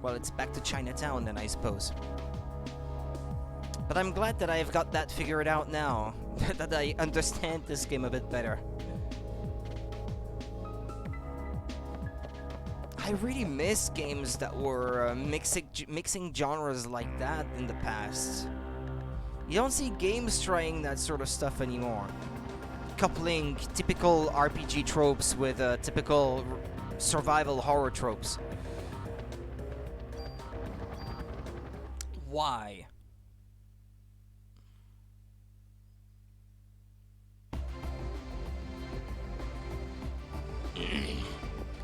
Well, it's back to Chinatown then, I suppose. But I'm glad that I've got that figured out now, that I understand this game a bit better. I really miss games that were mixing genres like that in the past. You don't see games trying that sort of stuff anymore. Coupling typical RPG tropes with typical survival horror tropes. Why?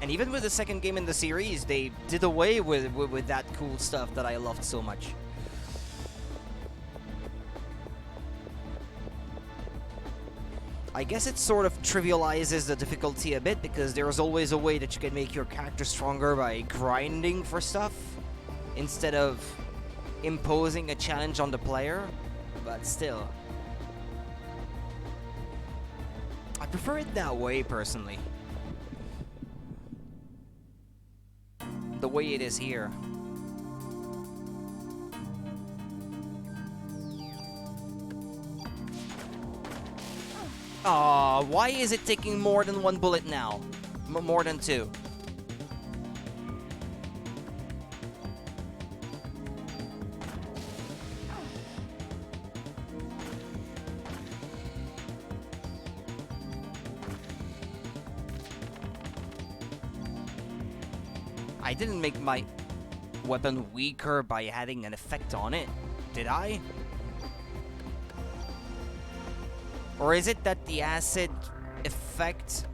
And even with the second game in the series, they did away with that cool stuff that I loved so much. I guess it sort of trivializes the difficulty a bit, because there's always a way that you can make your character stronger by grinding for stuff, instead of imposing a challenge on the player, but still. I prefer it that way, personally. The way it is here. Aw, why is it taking more than one bullet now? More than two. I didn't make my weapon weaker by adding an effect on it, did I? Or is it that the acid effect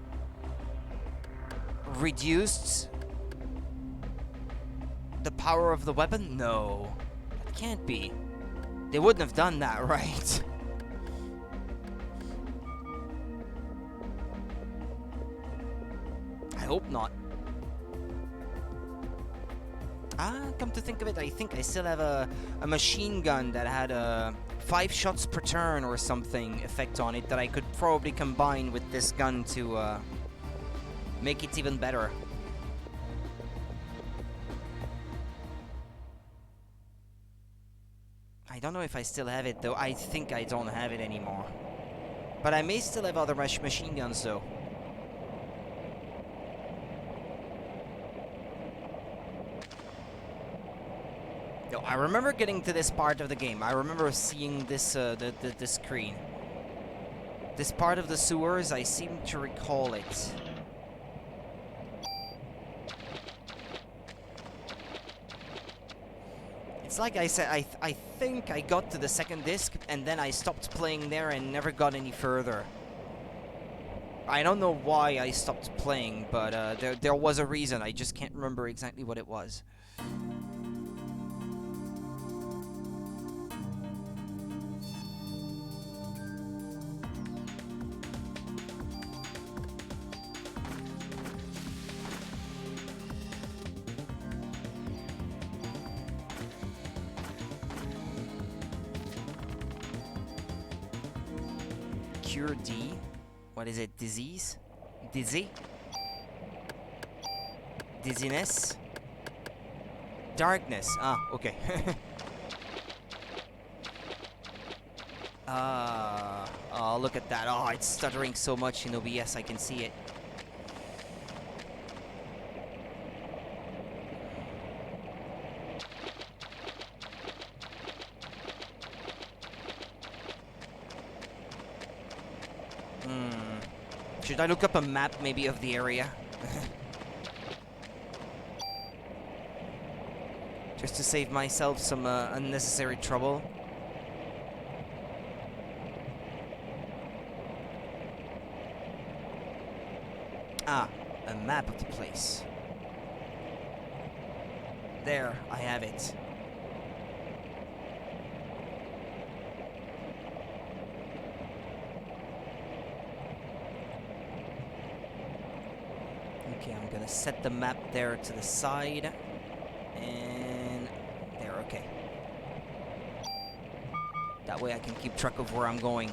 reduced the power of the weapon? No, that can't be. They wouldn't have done that, right? I hope not. Come to think of it, I think I still have a machine gun that had a 5 shots per turn or something effect on it that I could probably combine with this gun to make it even better. I don't know if I still have it though. I think I don't have it anymore. But I may still have other machine guns though. I remember getting to this part of the game. I remember seeing this the screen. This part of the sewers, I seem to recall it. It's like I said, I think I got to the second disc and then I stopped playing there and never got any further. I don't know why I stopped playing, but there was a reason. I just can't remember exactly what it was. Cure D? What is it? Disease? Dizzy? Dizziness? Darkness. Ah, okay. Oh, look at that. Oh, it's stuttering so much in OBS, I can see it. Should I look up a map, maybe, of the area? Just to save myself some unnecessary trouble. Ah, a map of the place. There, I have it. Okay, I'm gonna set the map there to the side. And there, okay. That way I can keep track of where I'm going.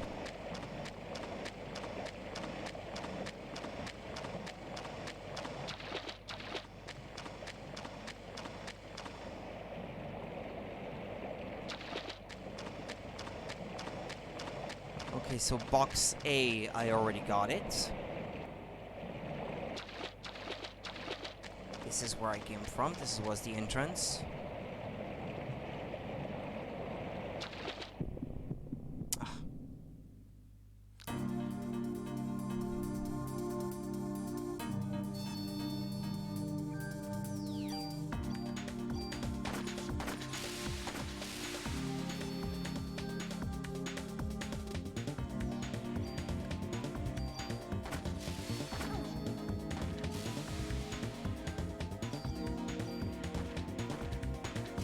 Okay, so box A, I already got it. This is where I came from. This was the entrance.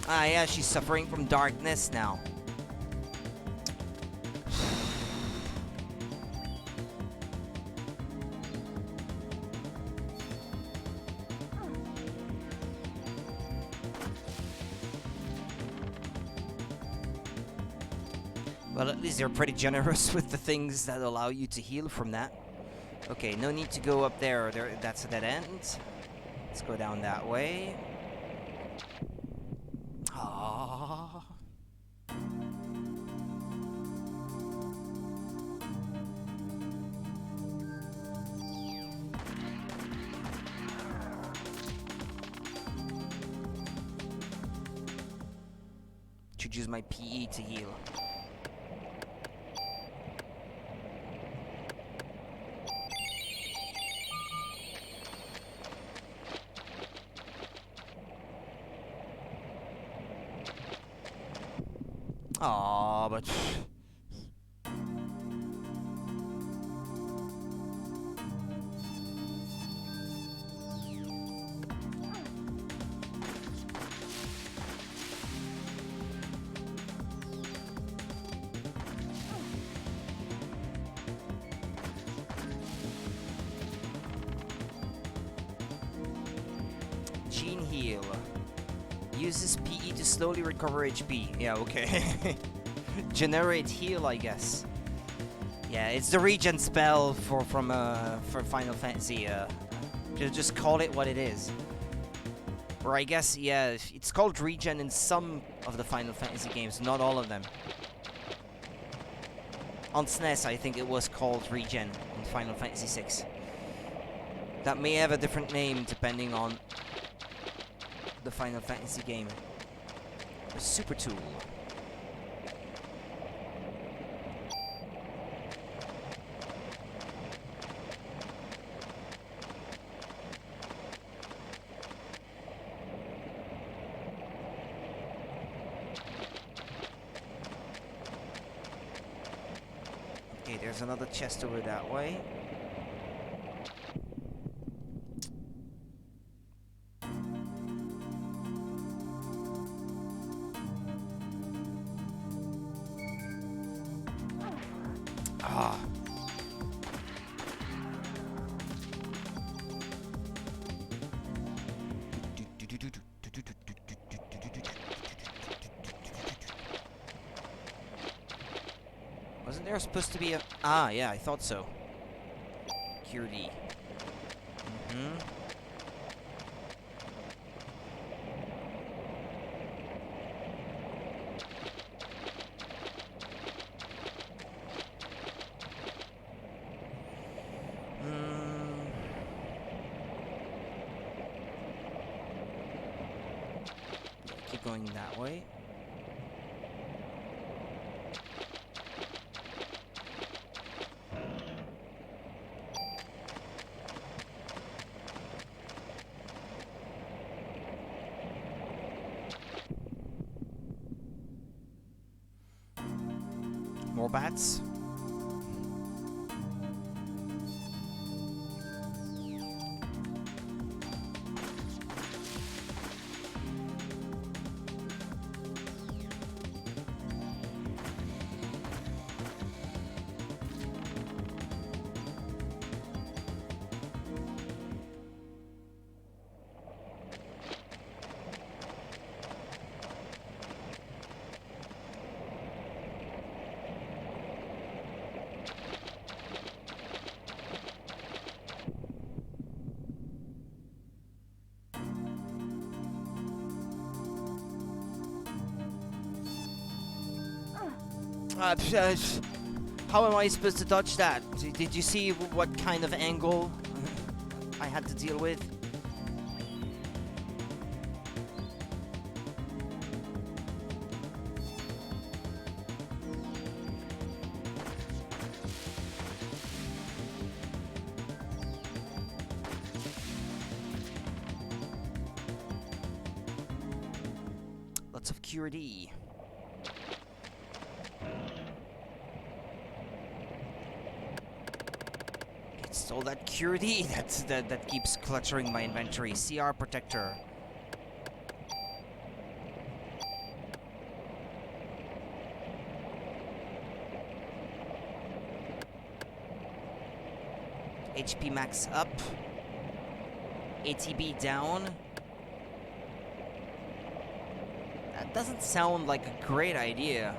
Ah, yeah, she's suffering from darkness now. Well, at least they're pretty generous with the things that allow you to heal from that. Okay, no need to go up there. That's a dead end. Let's go down that way. Ah. Should use my PE to heal. Aw, but... Gene heal. Uses PE to slowly recover HP. Yeah, okay. Generate heal, I guess. Yeah, it's the regen spell for Final Fantasy. Just call it what it is. Or I guess, yeah, it's called regen in some of the Final Fantasy games, not all of them. On SNES, I think it was called regen in Final Fantasy VI. That may have a different name depending on the Final Fantasy game. A super tool. Okay, there's another chest over that way. Ah. Wasn't there supposed to be a... Ah, yeah, I thought so. Security. Mm-hmm. Keep going that way. More bats. How am I supposed to dodge that? Did you see what kind of angle I had to deal with? Lots of QRD. It's all that QRD that keeps cluttering my inventory. CR protector. HP max up. ATB down. That doesn't sound like a great idea.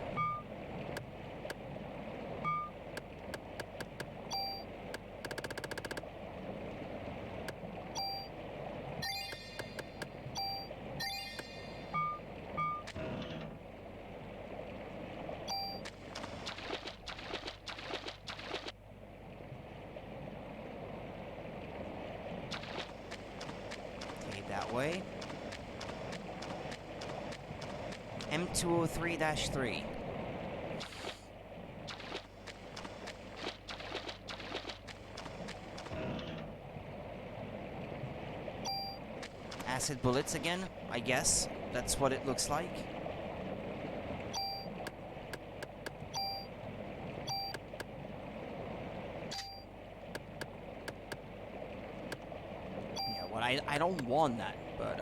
That way. M203-3. Acid bullets again, I guess. That's what it looks like. I don't want that, but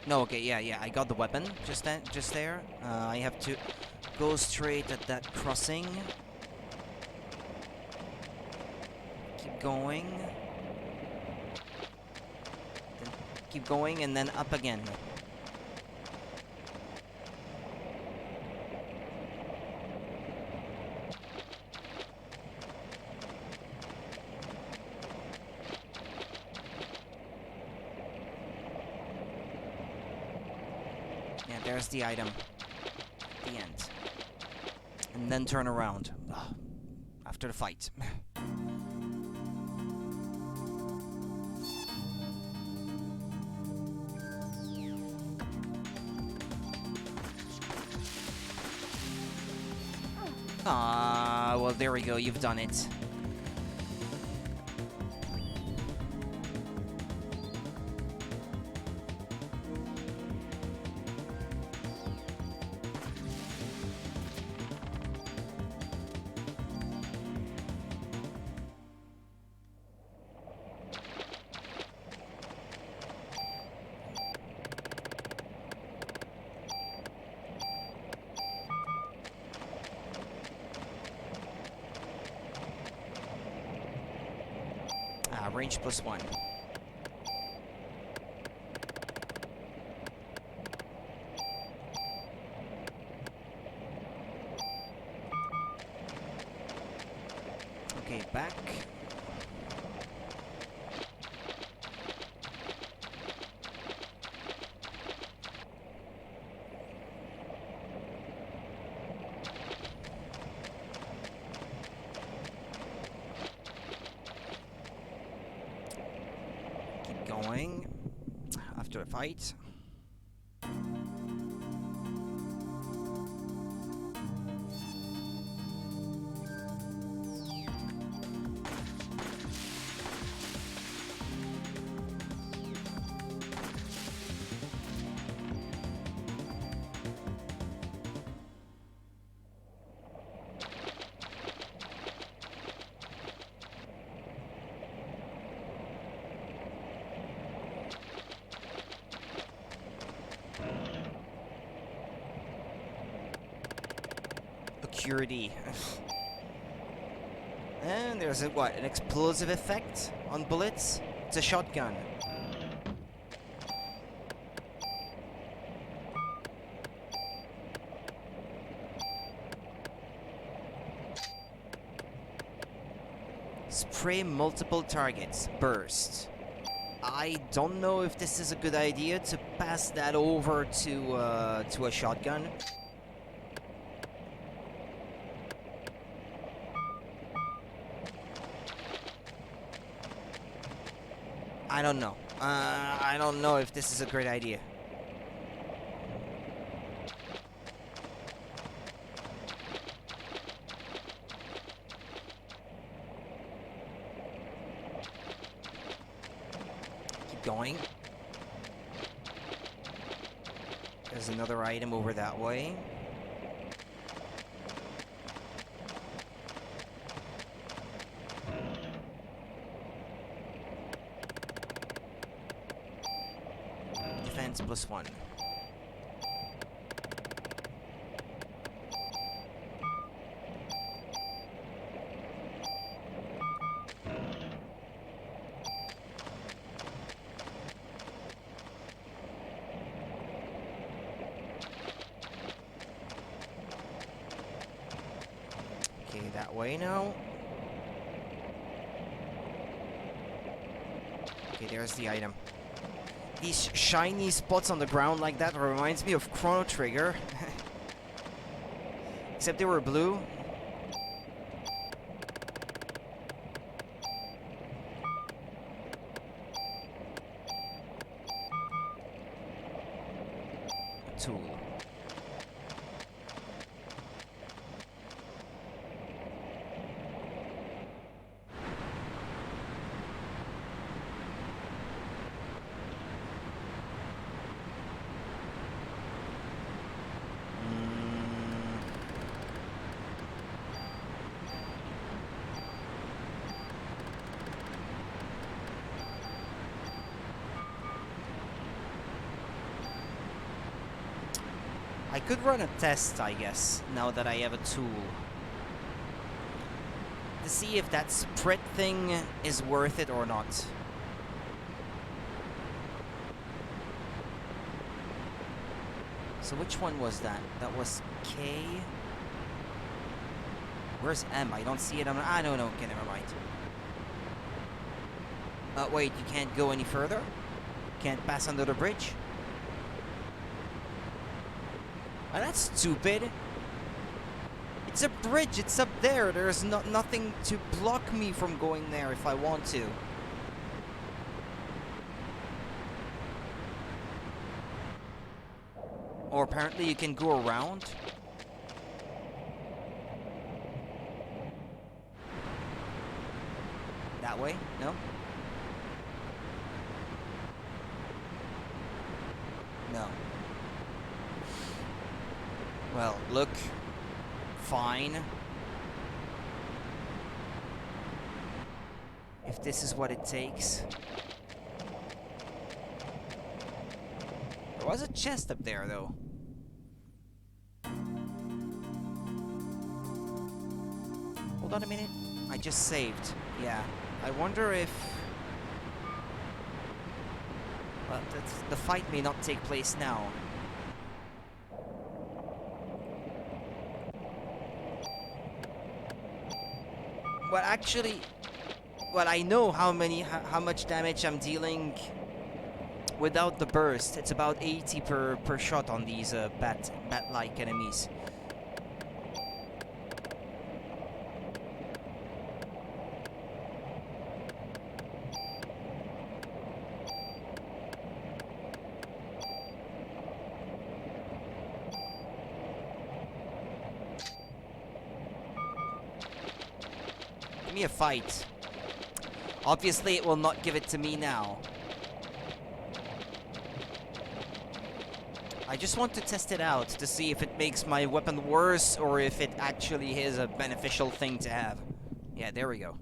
no, okay, yeah, I got the weapon just there. I have to go straight at that crossing. Keep going. Then keep going, and then up again. Yeah, there's the item. The end. And then turn around. Ugh. After the fight. Ah, well, there we go. You've done it. Range +1. Okay, back. Going after a fight. Security. And there's a what? An explosive effect on bullets? It's a shotgun. Spray multiple targets. Burst. I don't know if this is a good idea to pass that over to a shotgun. I don't know. I don't know if this is a great idea. Keep going. There's another item over that way. Defense +1. Okay, that way now. Okay, there's the item. These shiny spots on the ground like that reminds me of Chrono Trigger. Except they were blue. A tool. I could run a test, I guess, now that I have a tool. To see if that spread thing is worth it or not. So which one was that? That was K? Where's M? I don't see it. I don't know. Okay, never mind. Wait, you can't go any further? Can't pass under the bridge? Oh, that's stupid. It's a bridge. It's up there. There's nothing to block me from going there if I want to. Or apparently you can go around. That way? No? No. Well, look. Fine. If this is what it takes. There was a chest up there, though. Hold on a minute. I just saved. Yeah. I wonder if... Well, the fight may not take place now. Well, actually... Well, I know how much damage I'm dealing without the burst. It's about 80 per shot on these bat-like enemies. Give me a fight. Obviously, it will not give it to me now. I just want to test it out to see if it makes my weapon worse or if it actually is a beneficial thing to have. Yeah, there we go.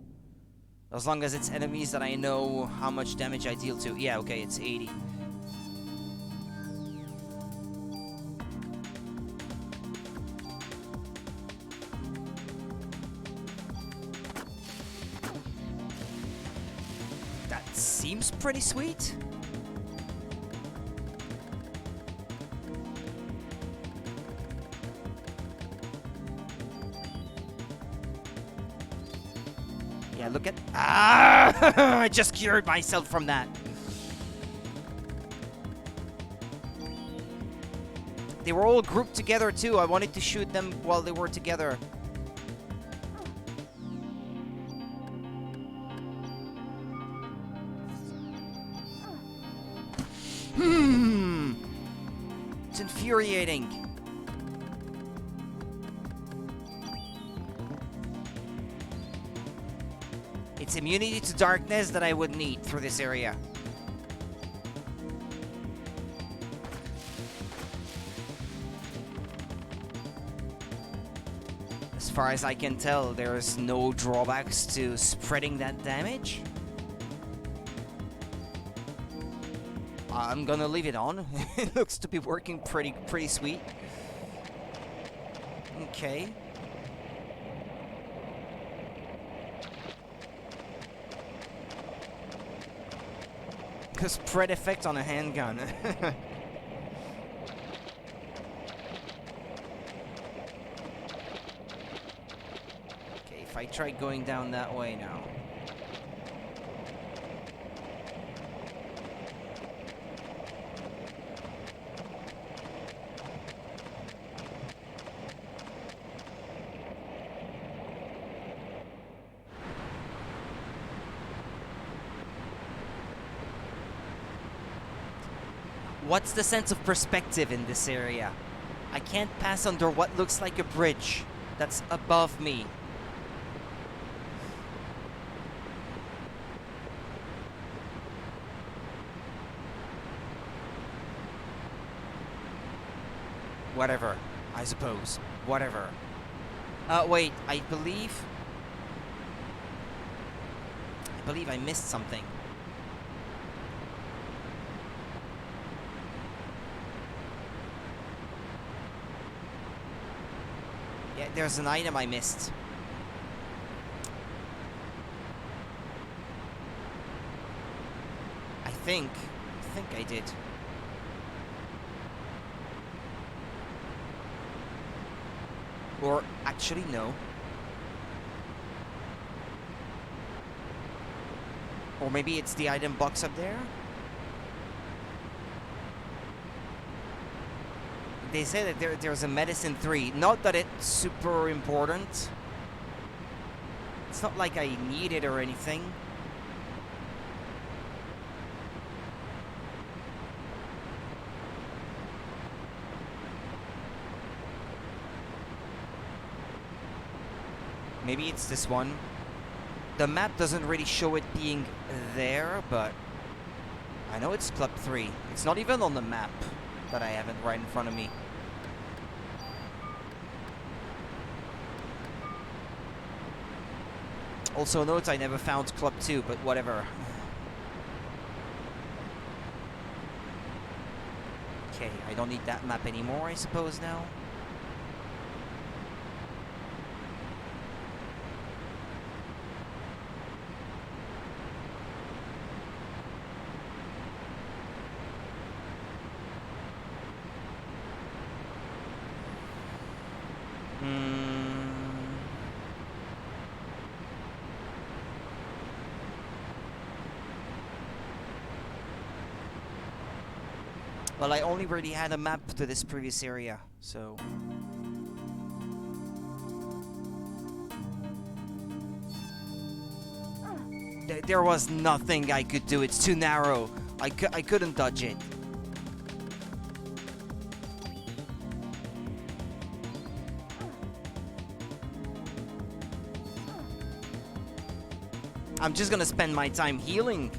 As long as it's enemies that I know how much damage I deal to. Yeah, okay, it's 80. Seems pretty sweet. Yeah, look at... Ah! I just cured myself from that. They were all grouped together too. I wanted to shoot them while they were together. It's infuriating. It's immunity to darkness that I would need for this area. As far as I can tell, there's no drawbacks to spreading that damage. I'm gonna leave it on. It looks to be working pretty sweet. Okay. The spread effect on a handgun. Okay, if I try going down that way now. What's the sense of perspective in this area? I can't pass under what looks like a bridge that's above me. Whatever, I suppose. Whatever. Wait, I believe I missed something. Yeah, there's an item I missed. I think I did. Or actually, no. Or maybe it's the item box up there? They say that there's a medicine 3. Not that it's super important. It's not like I need it or anything. Maybe it's this one. The map doesn't really show it being there, but I know it's Club 3. It's not even on the map that I have it right in front of me. Also note I never found Club 2, but whatever. Okay, I don't need that map anymore, I suppose now. Well, I only really had a map to this previous area, so... There was nothing I could do, it's too narrow. I couldn't dodge it. I'm just gonna spend my time healing.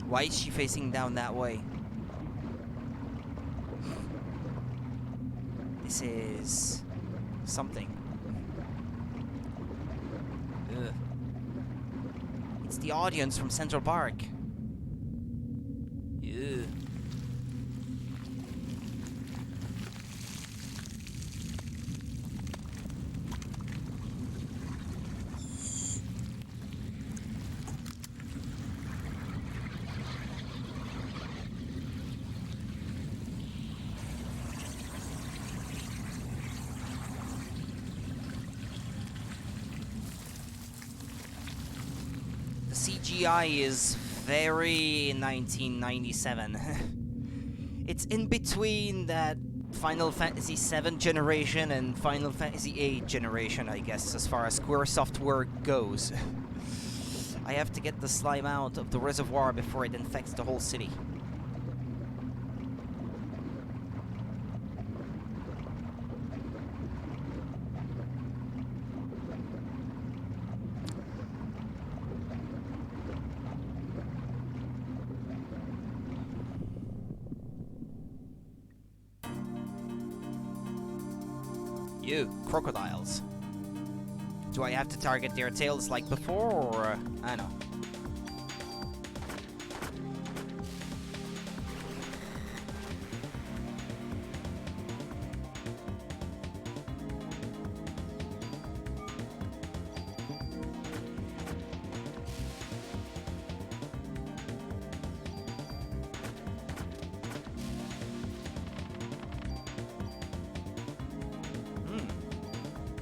Why is she facing down that way? This is something. Ugh. It's the audience from Central Park. Ugh. CGI is very 1997. It's in between that Final Fantasy VII generation and Final Fantasy VIII generation, I guess, as far as Square Software goes. I have to get the slime out of the reservoir before it infects the whole city. You, crocodiles. Do I have to target their tails like before, or... I don't know.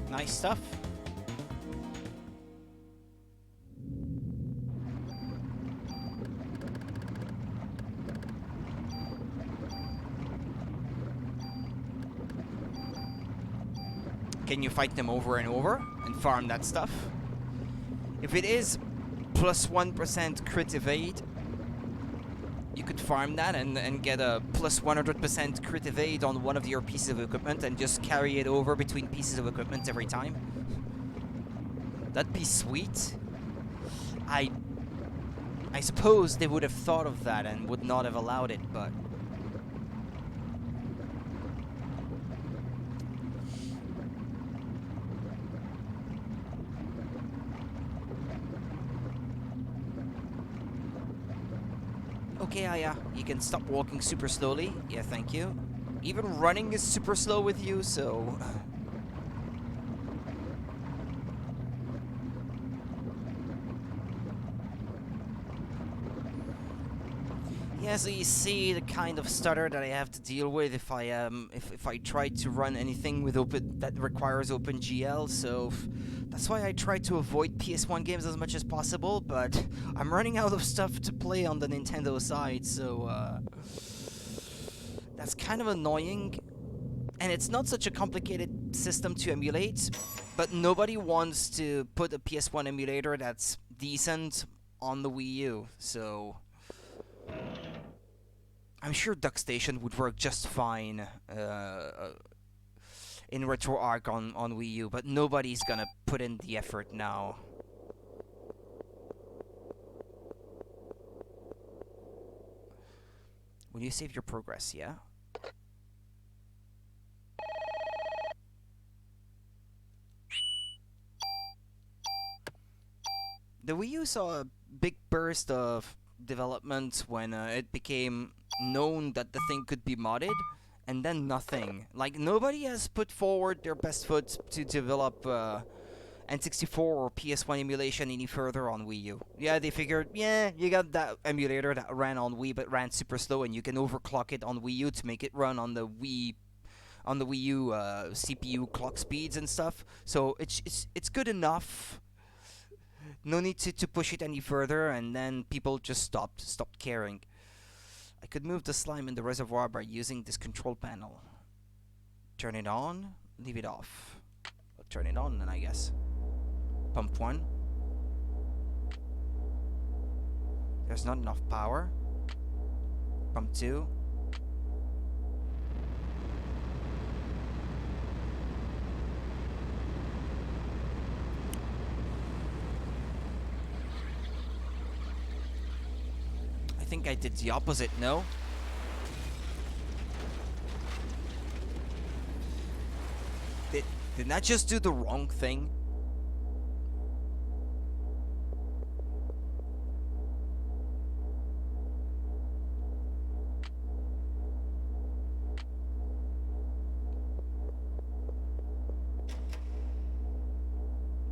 Nice stuff. Can you fight them over and over and farm that stuff? If it is plus 1% crit evade, you could farm that and get a plus 100% crit evade on one of your pieces of equipment and just carry it over between pieces of equipment every time. That'd be sweet. I suppose they would have thought of that and would not have allowed it, but... Okay, Aya, you can stop walking super slowly. Yeah, thank you. Even running is super slow with you, so... Yeah, so you see the kind of stutter that I have to deal with if I try to run anything with that requires OpenGL, so that's why I try to avoid PS1 games as much as possible, but I'm running out of stuff to play on the Nintendo side, so that's kind of annoying. And it's not such a complicated system to emulate, but nobody wants to put a PS1 emulator that's decent on the Wii U, so... I'm sure DuckStation would work just fine in RetroArch on Wii U, but nobody's gonna put in the effort now. Will you save your progress, yeah? The Wii U saw a big burst of development when it became known that the thing could be modded, and then nothing. Like, nobody has put forward their best foot to develop N64 or PS1 emulation any further on Wii U. Yeah, they figured, yeah, you got that emulator that ran on Wii but ran super slow, and you can overclock it on Wii U to make it run on the Wii U CPU clock speeds and stuff. So it's good enough. No need to push it any further, and then people just stopped caring. I could move the slime in the reservoir by using this control panel. Turn it on, leave it off. I'll turn it on then, I guess. Pump 1. There's not enough power. Pump 2. I think I did the opposite, no? Didn't I just do the wrong thing?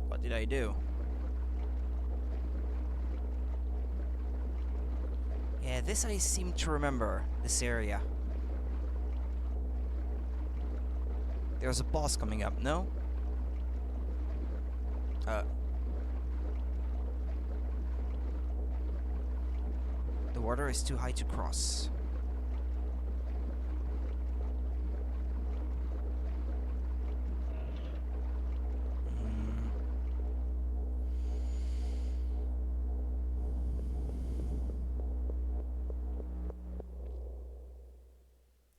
What did I do? Yeah, this I seem to remember, this area. There's a boss coming up, no? water is too high to cross.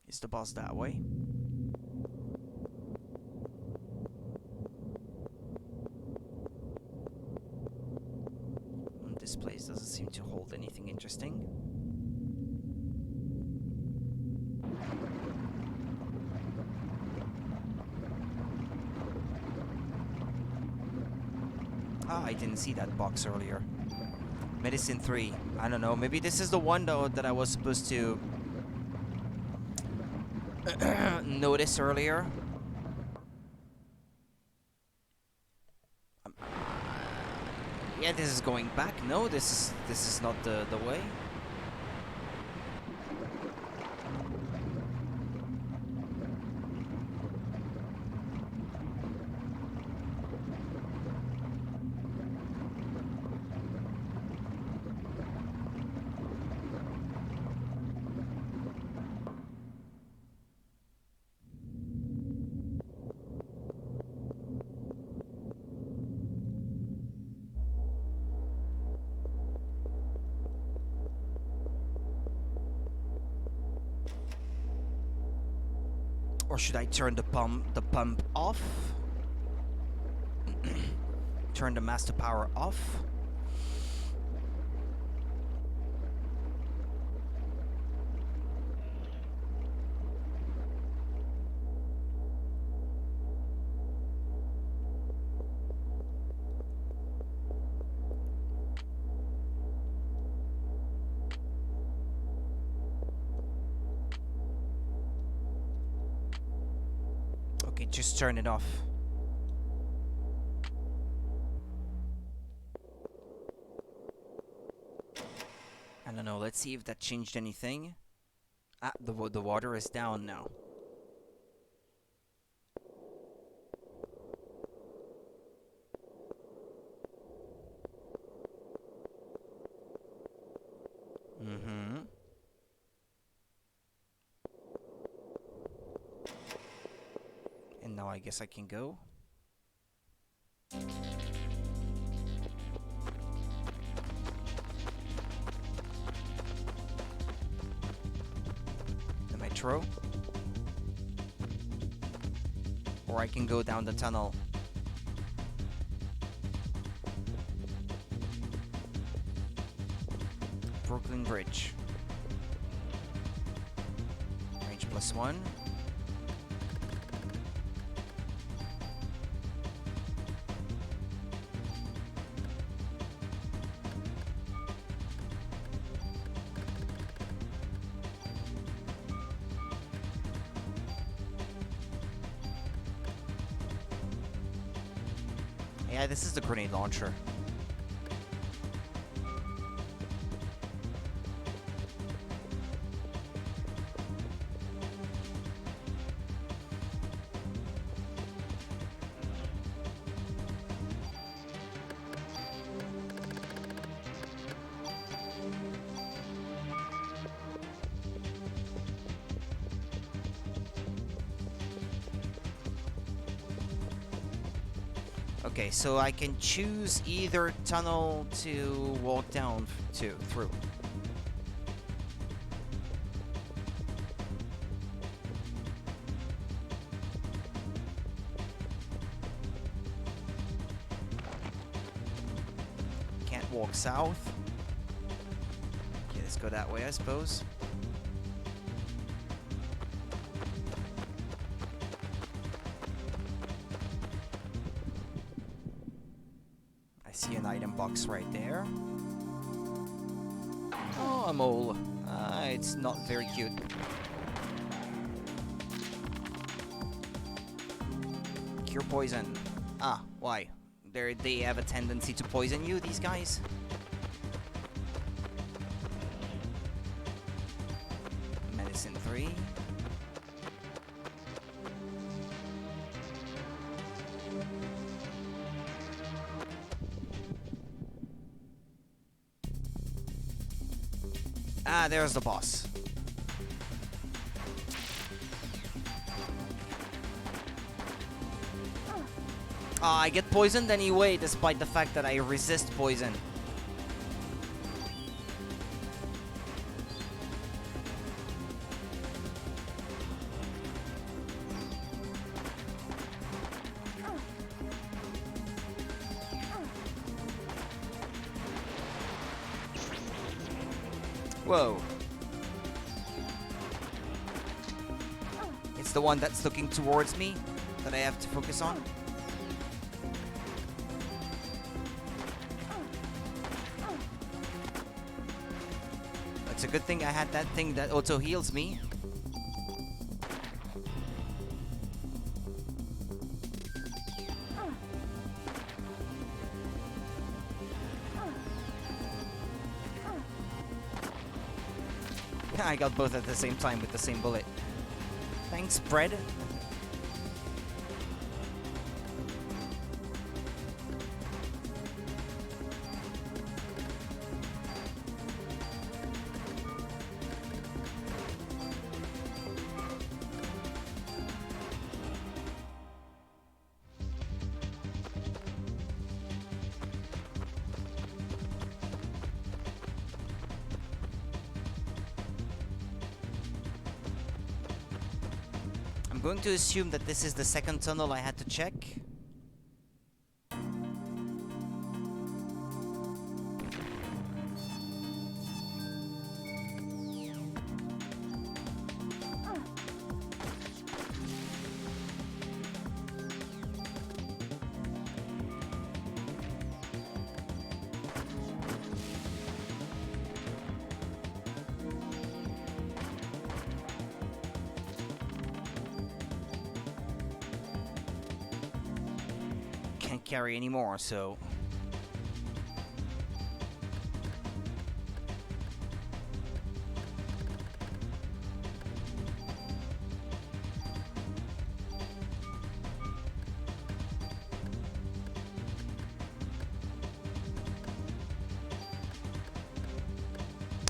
Is the boss that way? This place doesn't seem to hold anything interesting. Ah, I didn't see that box earlier. Medicine 3. I don't know. Maybe this is the one though that I was supposed to notice earlier. Yeah, this is going back. No, this is not the way. Or should I turn the pump off? Turn the master power off? Okay, just turn it off. I don't know, let's see if that changed anything. Ah, the water is down now. Mm-hmm. And now I guess I can go. The metro. Or I can go down the tunnel. Brooklyn Bridge. Range +1. Yeah, this is the grenade launcher. Okay, so I can choose either tunnel to walk down through. Can't walk south. Okay, let's go that way, I suppose. I see an item box right there. Oh, a mole. It's not very cute. Cure poison. Ah, why? They have a tendency to poison you, these guys? Medicine 3. Ah, there's the boss. I get poisoned anyway, despite the fact that I resist poison. Whoa. It's the one that's looking towards me that I have to focus on. It's a good thing I had that thing that auto heals me. I got both at the same time with the same bullet. Thanks, bread. I'm going to assume that this is the second tunnel I had to check. Can't carry anymore, so...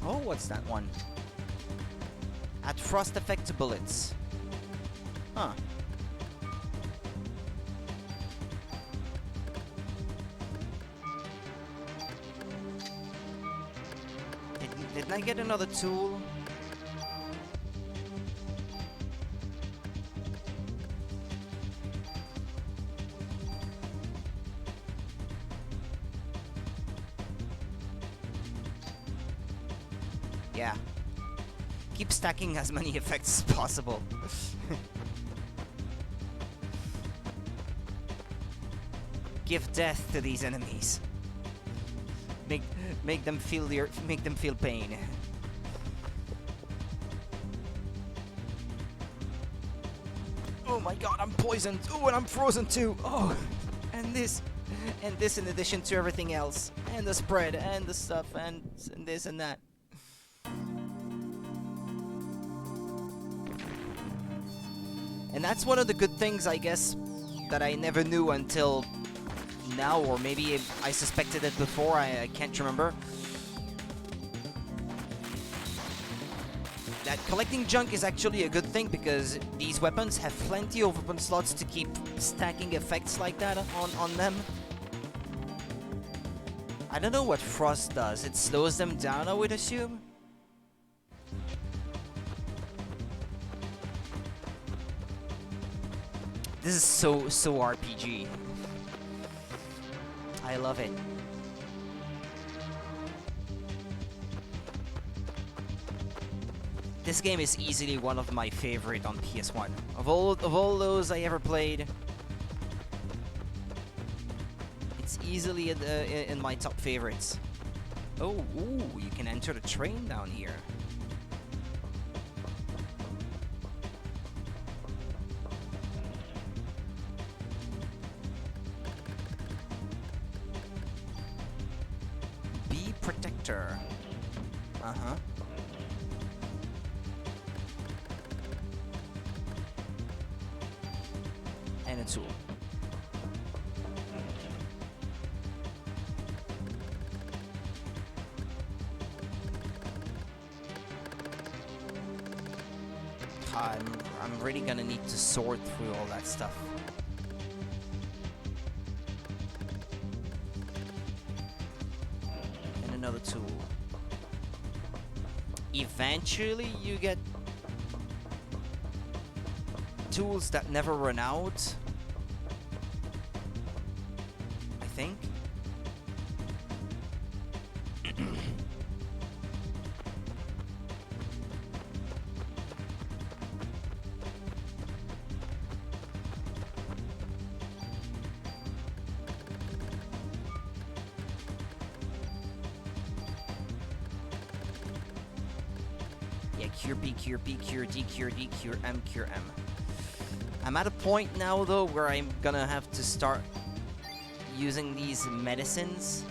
Oh, what's that one? Add frost effect to bullets. Huh. Didn't I get another tool? Yeah. Keep stacking as many effects as possible. Give death to these enemies. Make them feel pain. Oh my god, I'm poisoned. Oh, and I'm frozen too. Oh, and this in addition to everything else, and the spread, and the stuff, and this and that. And that's one of the good things, I guess, that I never knew until now, or maybe I suspected it before, I can't remember. That collecting junk is actually a good thing, because these weapons have plenty of weapon slots to keep stacking effects like that on them. I don't know what frost does. It slows them down, I would assume. This is so RPG. I love it. This game is easily one of my favorite on PS1. Of all those I ever played, it's easily in my top favorites. Oh, ooh, you can enter the train down here. Protector. Uh-huh. And a tool. I'm really gonna need to sort through all that stuff. And another tool. Eventually you get tools that never run out, I think. Yeah, cure B, cure B, cure D, cure D, cure M, cure M. I'm at a point now, though, where I'm gonna have to start using these medicines.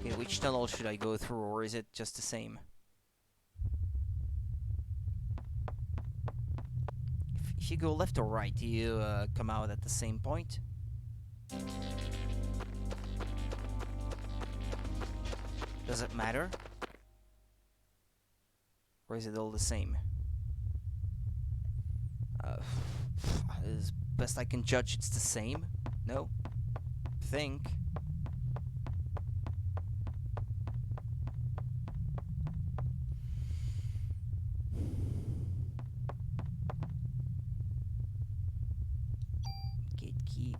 Okay, which tunnel should I go through, or is it just the same? If you go left or right, do you come out at the same point? Does it matter? Or is it all the same? As best I can judge, it's the same. No? Think. Gate key.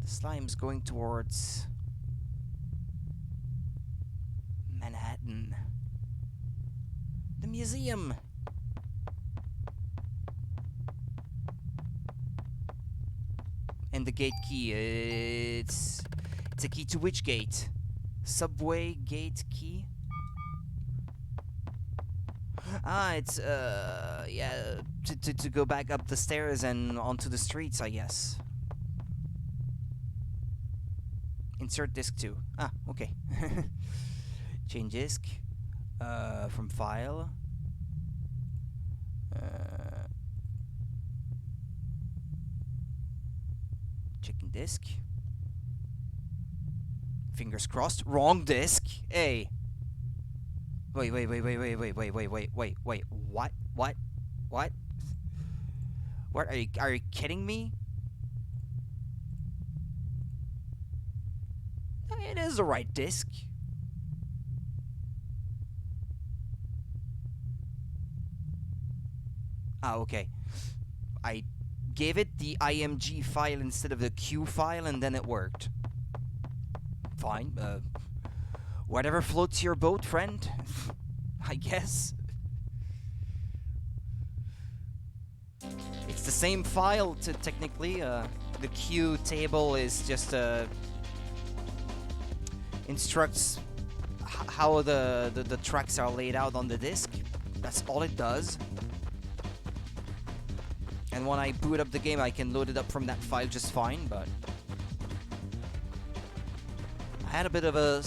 The slime's going towards Manhattan. The museum. And the gate key, it's a key to which gate? Subway gate key? Ah, it's yeah, to go back up the stairs and onto the streets, I guess. Insert disk 2. Ah, okay. Change disk. From file. Checking disk. Fingers crossed. Wrong disk. Hey. Wait. What? What? What? What? Are you kidding me? It is the right disk. Ah, okay. I gave it the IMG file instead of the Q file, and then it worked. Fine. Whatever floats your boat, friend. I guess. It's the same file, technically. The Q table is just instructs how the tracks are laid out on the disk. That's all it does. And when I boot up the game, I can load it up from that file just fine, but I had a bit of a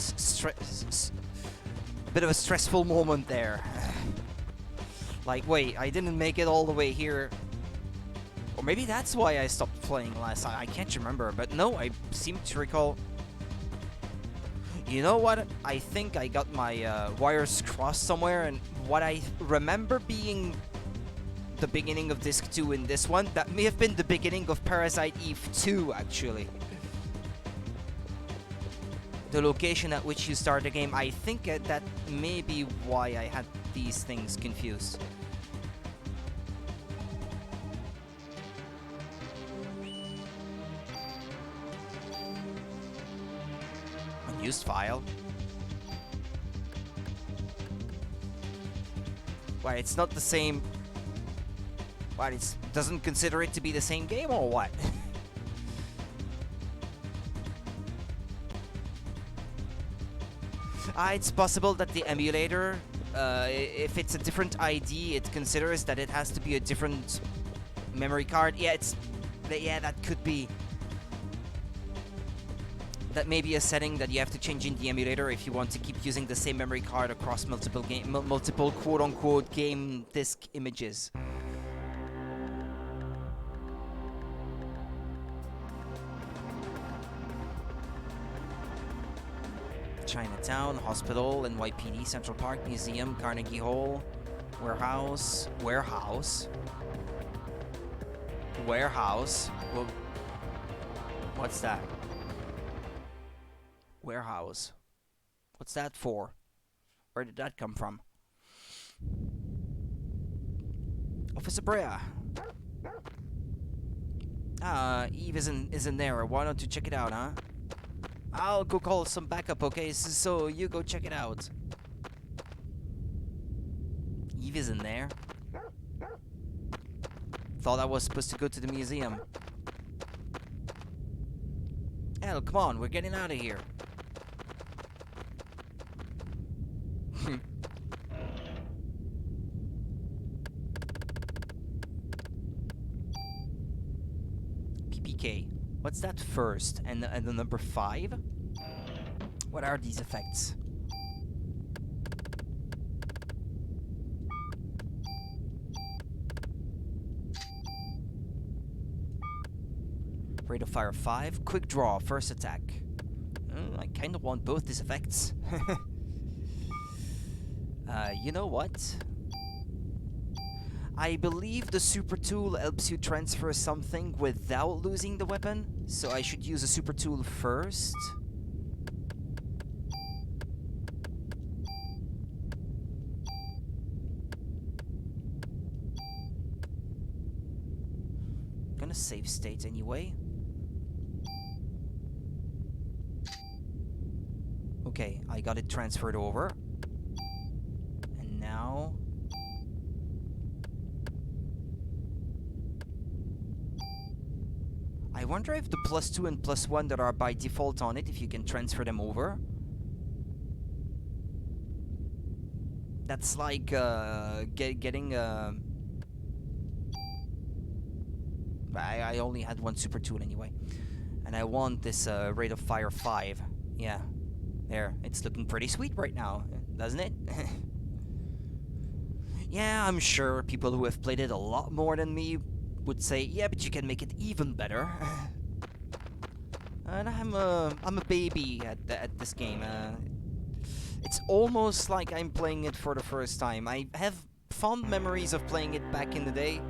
stressful moment there. Like, wait, I didn't make it all the way here. Or maybe that's why I stopped playing last time. I can't remember, but no, I seem to recall. You know what? I think I got my wires crossed somewhere, and what I remember being the beginning of Disc 2 in this one, that may have been the beginning of Parasite Eve 2, actually. The location at which you start the game, I think that may be why I had these things confused. Unused file. Why, it's not the same. What, it doesn't consider it to be the same game, or what? It's possible that the emulator, if it's a different ID, it considers that it has to be a different memory card. Yeah, that could be. That may be a setting that you have to change in the emulator if you want to keep using the same memory card across multiple quote-unquote game disk images. Chinatown, Hospital, NYPD, Central Park, Museum, Carnegie Hall, Warehouse. Well, what's that? Warehouse. What's that for? Where did that come from? Officer Brea. Eve isn't there. Why don't you check it out, huh? I'll go call some backup, okay? So you go check it out. Eve isn't there. Thought I was supposed to go to the museum. Hell, come on, we're getting out of here. PPK. What's that first? And the number 5? What are these effects? Rate of fire 5. Quick draw, first attack. I kind of want both these effects. You know what? I believe the super tool helps you transfer something without losing the weapon, so I should use a super tool first. Gonna save state anyway. Okay, I got it transferred over. And now... I wonder if the +2 and +1 that are by default on it, if you can transfer them over. That's like getting I only had one super tool anyway. And I want this rate of fire 5. Yeah. There. It's looking pretty sweet right now, doesn't it? Yeah, I'm sure people who have played it a lot more than me would say, yeah, but you can make it even better. And I'm a baby at this game. It's almost like I'm playing it for the first time. I have fond memories of playing it back in the day,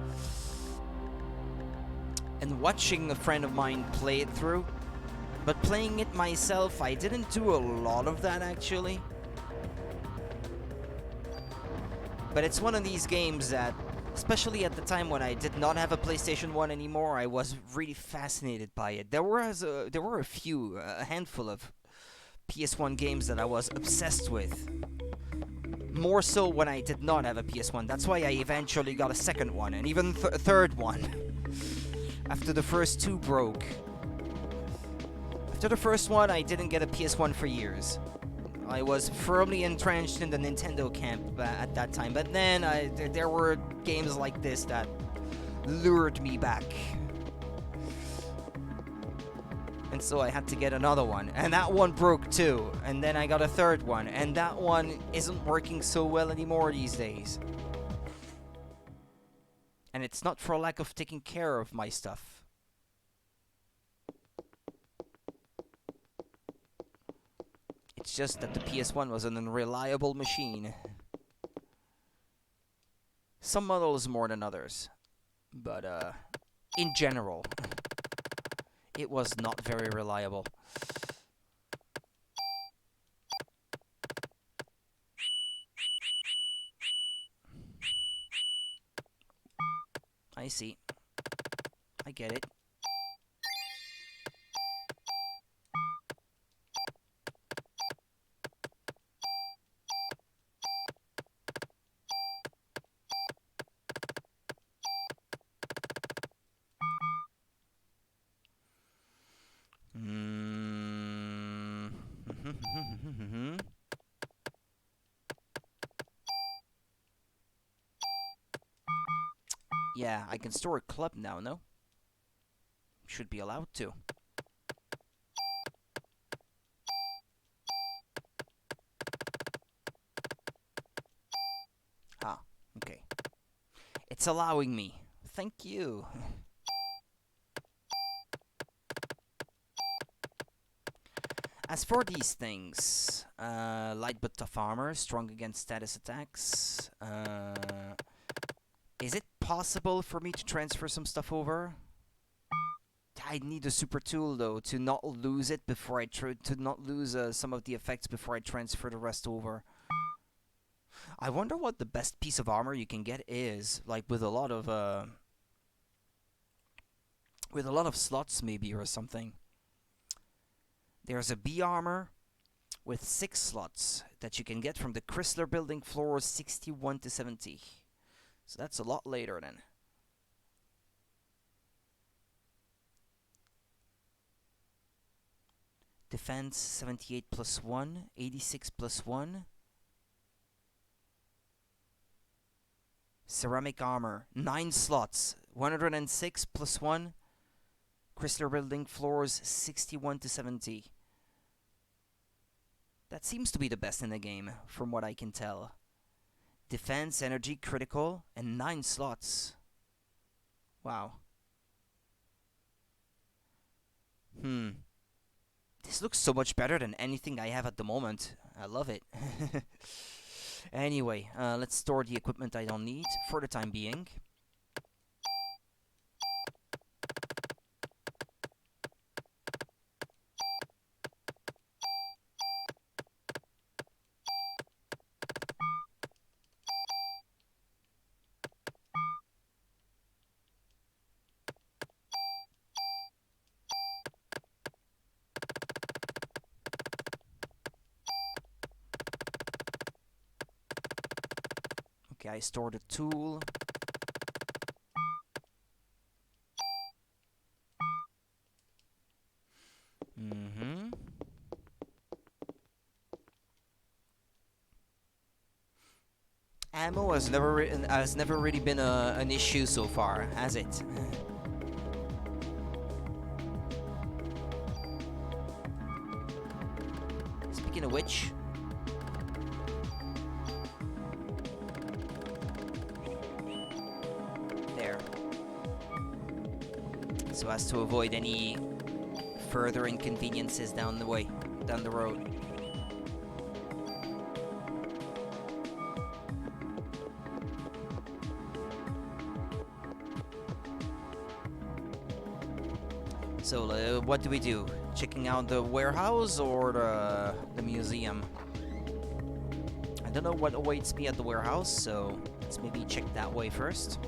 and watching a friend of mine play it through. But playing it myself, I didn't do a lot of that actually. But it's one of these games that, especially at the time when I did not have a PlayStation 1 anymore, I was really fascinated by it. There were a handful of PS1 games that I was obsessed with. More so when I did not have a PS1. That's why I eventually got a second one, and even a third one. After the first 2 broke. After the first one, I didn't get a PS1 for years. I was firmly entrenched in the Nintendo camp at that time, but then there were games like this that lured me back. And so I had to get another one, and that one broke too, and then I got a third one, and that one isn't working so well anymore these days. And it's not for lack of taking care of my stuff. It's just that the PS1 was an unreliable machine. Some models more than others, but in general, it was not very reliable. I see. I get it. Yeah, I can store a club now, no? Should be allowed to. Ah, okay. It's allowing me. Thank you. As for these things, light but tough armor, strong against status attacks. Is it possible for me to transfer some stuff over? I need a super tool though to not lose it before I to not lose some of the effects before I transfer the rest over. I wonder what the best piece of armor you can get is, like with a lot of slots maybe or something. There's a B armor with 6 slots that you can get from the Chrysler building floors 61 to 70. So that's a lot later then. Defense 78 plus 1, 86 plus 1. Ceramic armor, 9 slots, 106 plus 1. Chrysler building floors 61 to 70. That seems to be the best in the game, from what I can tell. Defense, energy, critical, and 9 slots. Wow. This looks so much better than anything I have at the moment. I love it. Anyway, let's store the equipment I don't need for the time being. Okay, I stored a tool. Ammo has never really been an issue so far, has it? Speaking of which, there. So as to avoid any further inconveniences down the road. So, what do we do? Checking out the warehouse or the museum? I don't know what awaits me at the warehouse, so let's maybe check that way first.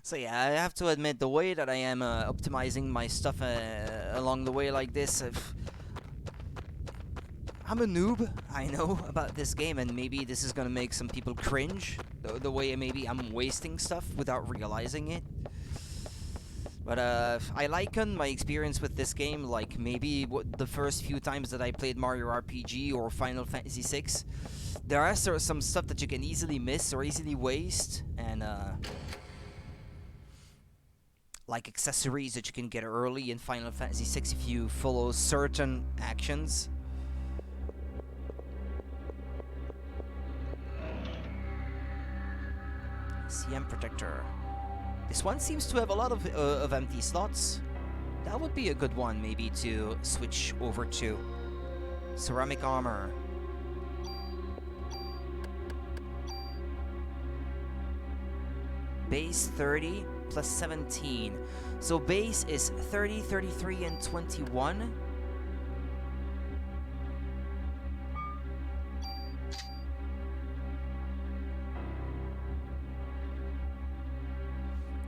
So yeah, I have to admit, the way that I am optimizing my stuff along the way like this, I'm a noob, I know, about this game, and maybe this is gonna make some people cringe, the way maybe I'm wasting stuff without realizing it. But I liken my experience with this game like maybe the first few times that I played Mario RPG or Final Fantasy VI. There are some stuff that you can easily miss or easily waste, and like accessories that you can get early in Final Fantasy VI if you follow certain actions. CM Protector. This one seems to have a lot of empty slots. That would be a good one maybe to switch over to. Ceramic armor. Base 30 plus 17. So base is 30, 33, and 21.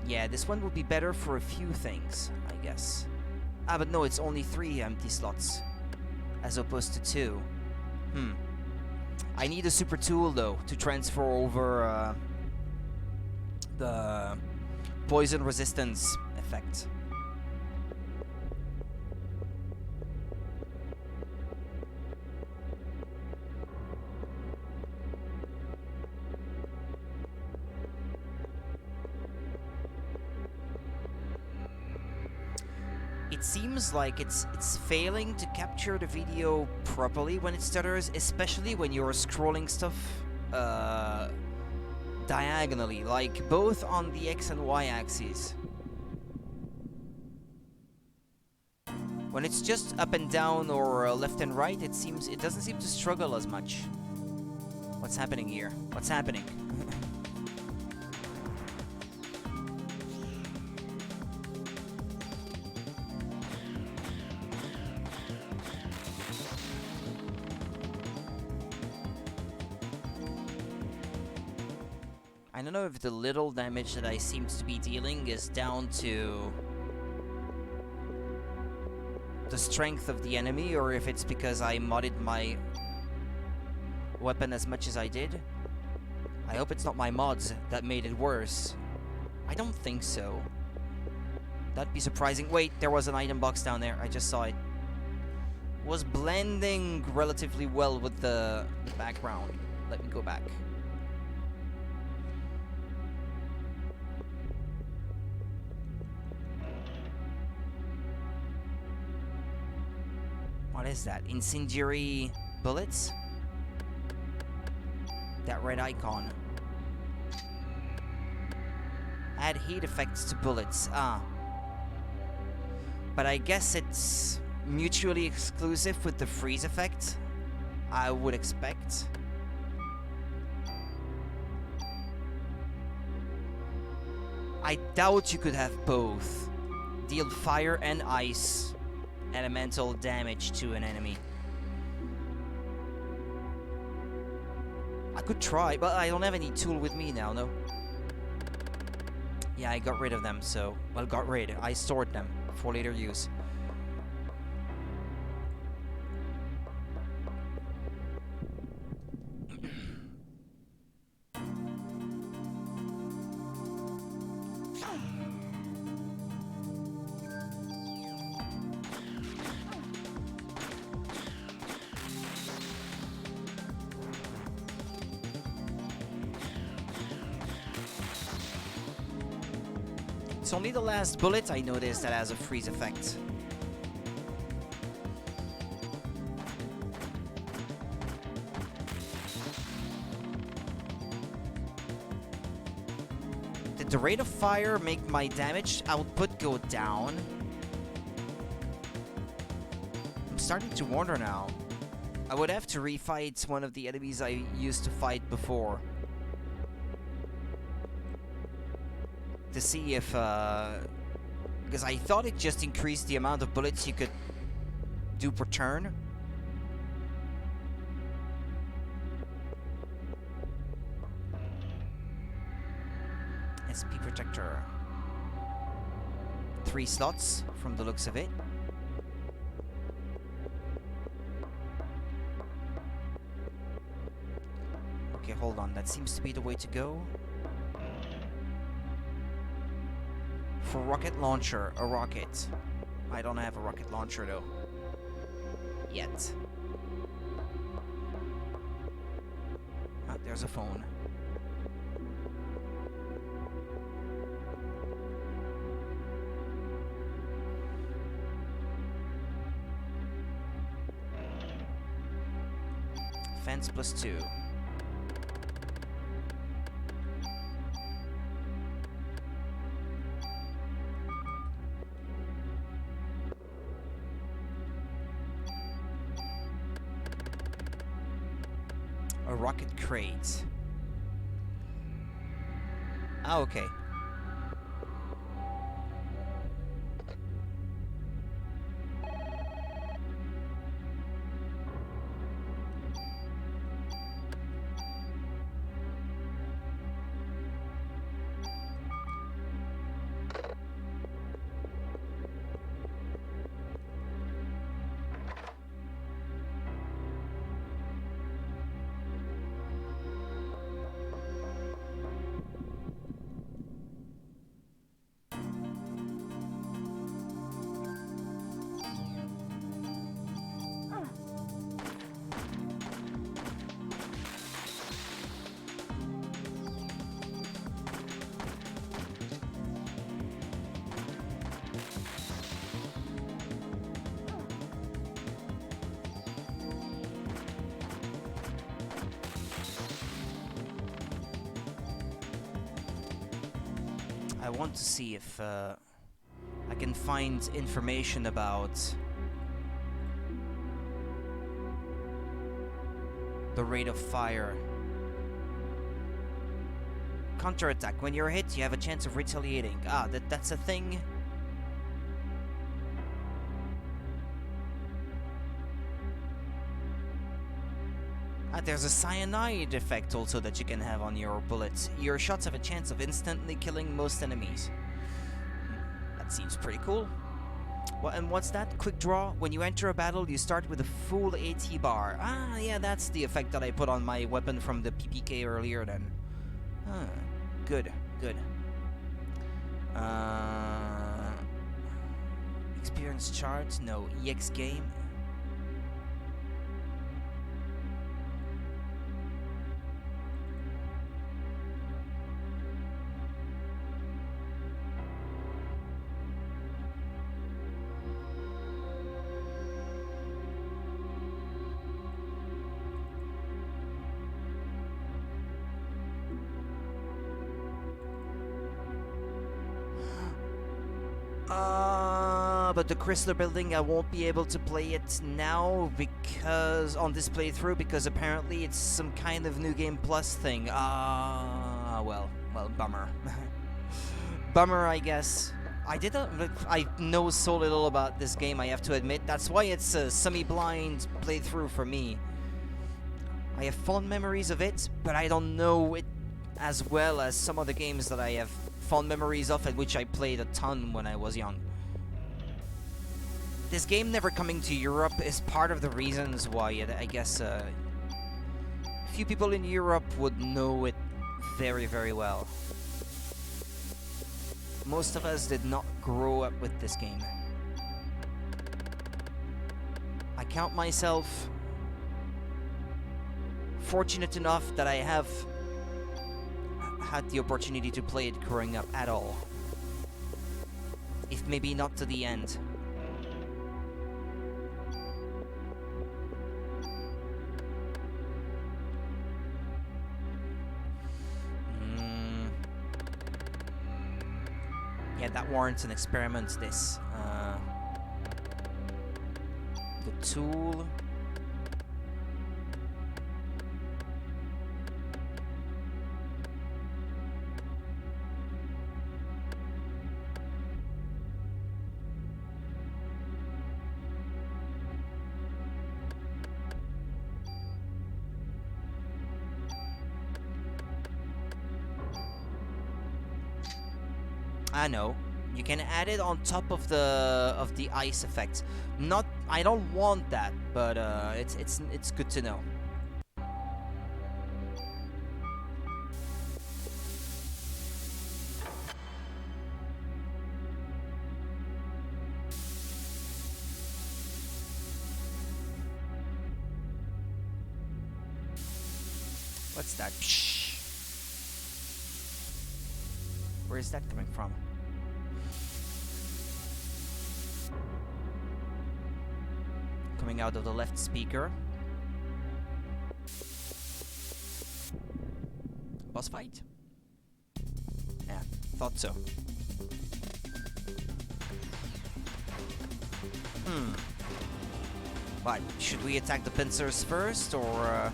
Yeah, this one will be better for a few things, I guess. Ah, but no, it's only 3 empty slots, as opposed to 2. I need a super tool, though, to transfer over the poison resistance effect. It it seems like it's failing to capture the video properly when it stutters, especially when you're scrolling stuff diagonally, like both on the X and Y axes. When it's just up and down or left and right, it doesn't seem to struggle as much. What's happening here? What's happening? I don't know if the little damage that I seem to be dealing is down to the strength of the enemy, or if it's because I modded my weapon as much as I did. I hope it's not my mods that made it worse. I don't think so. That'd be surprising. Wait, there was an item box down there. I just saw it. Was blending relatively well with the background. Let me go back. What is that? Incendiary bullets? That red icon. Add heat effects to bullets. Ah. But I guess it's mutually exclusive with the freeze effect, I would expect. I doubt you could have both. Deal fire and ice elemental damage to an enemy. I could try, but I don't have any tool with me now, no? Yeah, I got rid of them, so... Well, got rid. I stored them for later use. It's only the last bullet I noticed that has a freeze effect. Did the rate of fire make my damage output go down? I'm starting to wonder now. I would have to refight one of the enemies I used to fight before. To see if, because I thought it just increased the amount of bullets you could do per turn. SP Protector. 3 slots, from the looks of it. Okay, hold on, that seems to be the way to go. For rocket launcher, a rocket. I don't have a rocket launcher though. Yet. Ah, there's a phone. Fence +2. A rocket crate. Ah, okay. I want to see if I can find information about the rate of fire. Counterattack. When you're hit, you have a chance of retaliating. Ah, that's a thing. There's a cyanide effect also that you can have on your bullets. Your shots have a chance of instantly killing most enemies. That seems pretty cool. Well, and what's that? Quick draw. When you enter a battle, you start with a full AT bar. Ah, yeah, that's the effect that I put on my weapon from the PPK earlier then. Ah, good, good. Experience chart? No. EX game? But the Chrysler Building, I won't be able to play it now because on this playthrough because apparently it's some kind of New Game Plus thing. Well, bummer. Bummer, I guess. I know so little about this game, I have to admit. That's why it's a semi-blind playthrough for me. I have fond memories of it, but I don't know it as well as some other games that I have fond memories of and which I played a ton when I was young. This game never coming to Europe is part of the reasons why I guess few people in Europe would know it very, very well. Most of us did not grow up with this game. I count myself fortunate enough that I have had the opportunity to play it growing up at all. If maybe not to the end. Yeah, that warrants an experiment, this. The tool. I know. You can add it on top of the ice effect. Not, I don't want that, but it's good to know. What's that? Psh. Where is that coming from? Coming out of the left speaker. Boss fight? Yeah, thought so. But should we attack the pincers first, or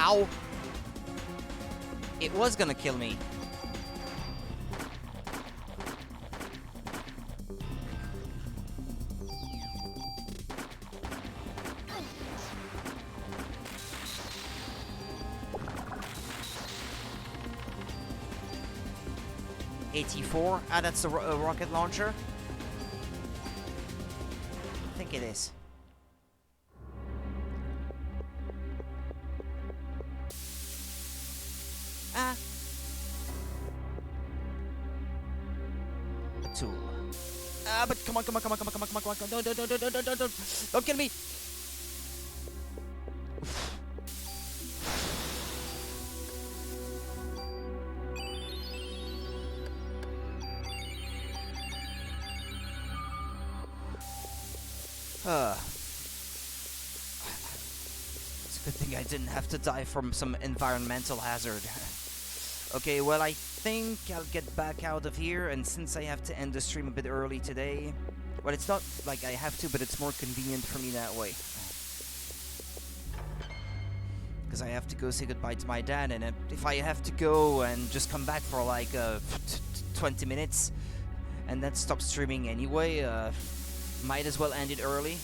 Ow! It was gonna kill me. AT4? Ah, that's the rocket launcher? I think it is. But come on, come on, come on, come on, come on, come on, come on. Don't kill me. It's a good thing I didn't have to die from some environmental hazard. Okay, well, I think I'll get back out of here, and since I have to end the stream a bit early today, well, it's not like I have to, but it's more convenient for me that way. Because I have to go say goodbye to my dad, and if I have to go and just come back for like 20 minutes, and then stop streaming anyway, might as well end it early.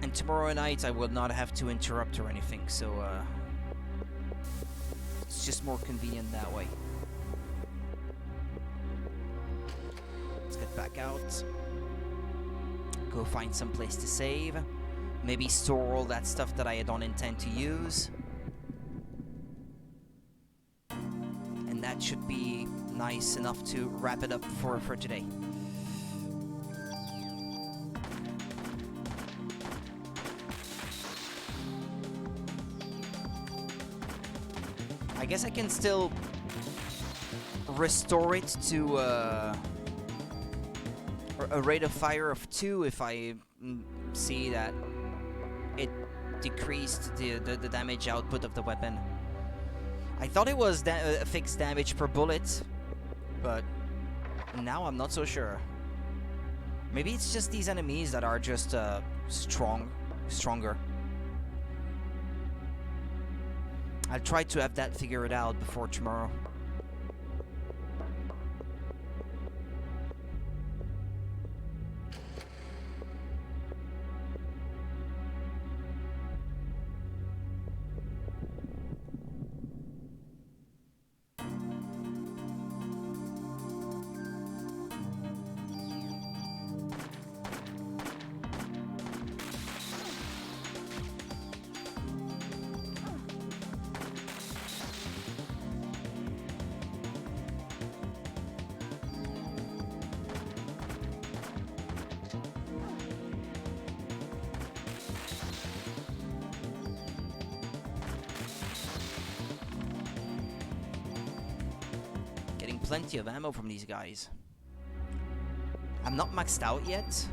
And tomorrow night I will not have to interrupt or anything, so it's just more convenient that way. Let's get back out. Go find some place to save. Maybe store all that stuff that I don't intend to use. And that should be nice enough to wrap it up for today. I guess I can still restore it to a rate of fire of 2 if I see that it decreased the damage output of the weapon. I thought it was fixed damage per bullet, but now I'm not so sure. Maybe it's just these enemies that are just stronger. I'll try to have that figured out before tomorrow. Plenty of ammo from these guys. I'm not maxed out yet.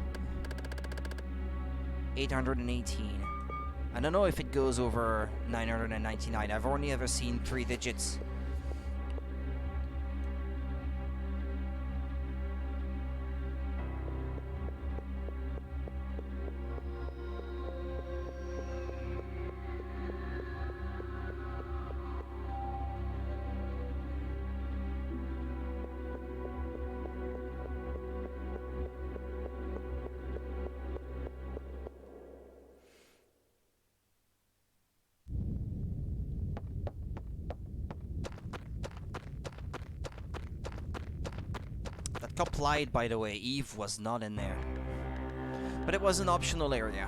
818. I don't know if it goes over 999. I've only ever seen 3 digits. Cop lied, by the way. Eve was not in there. But it was an optional area.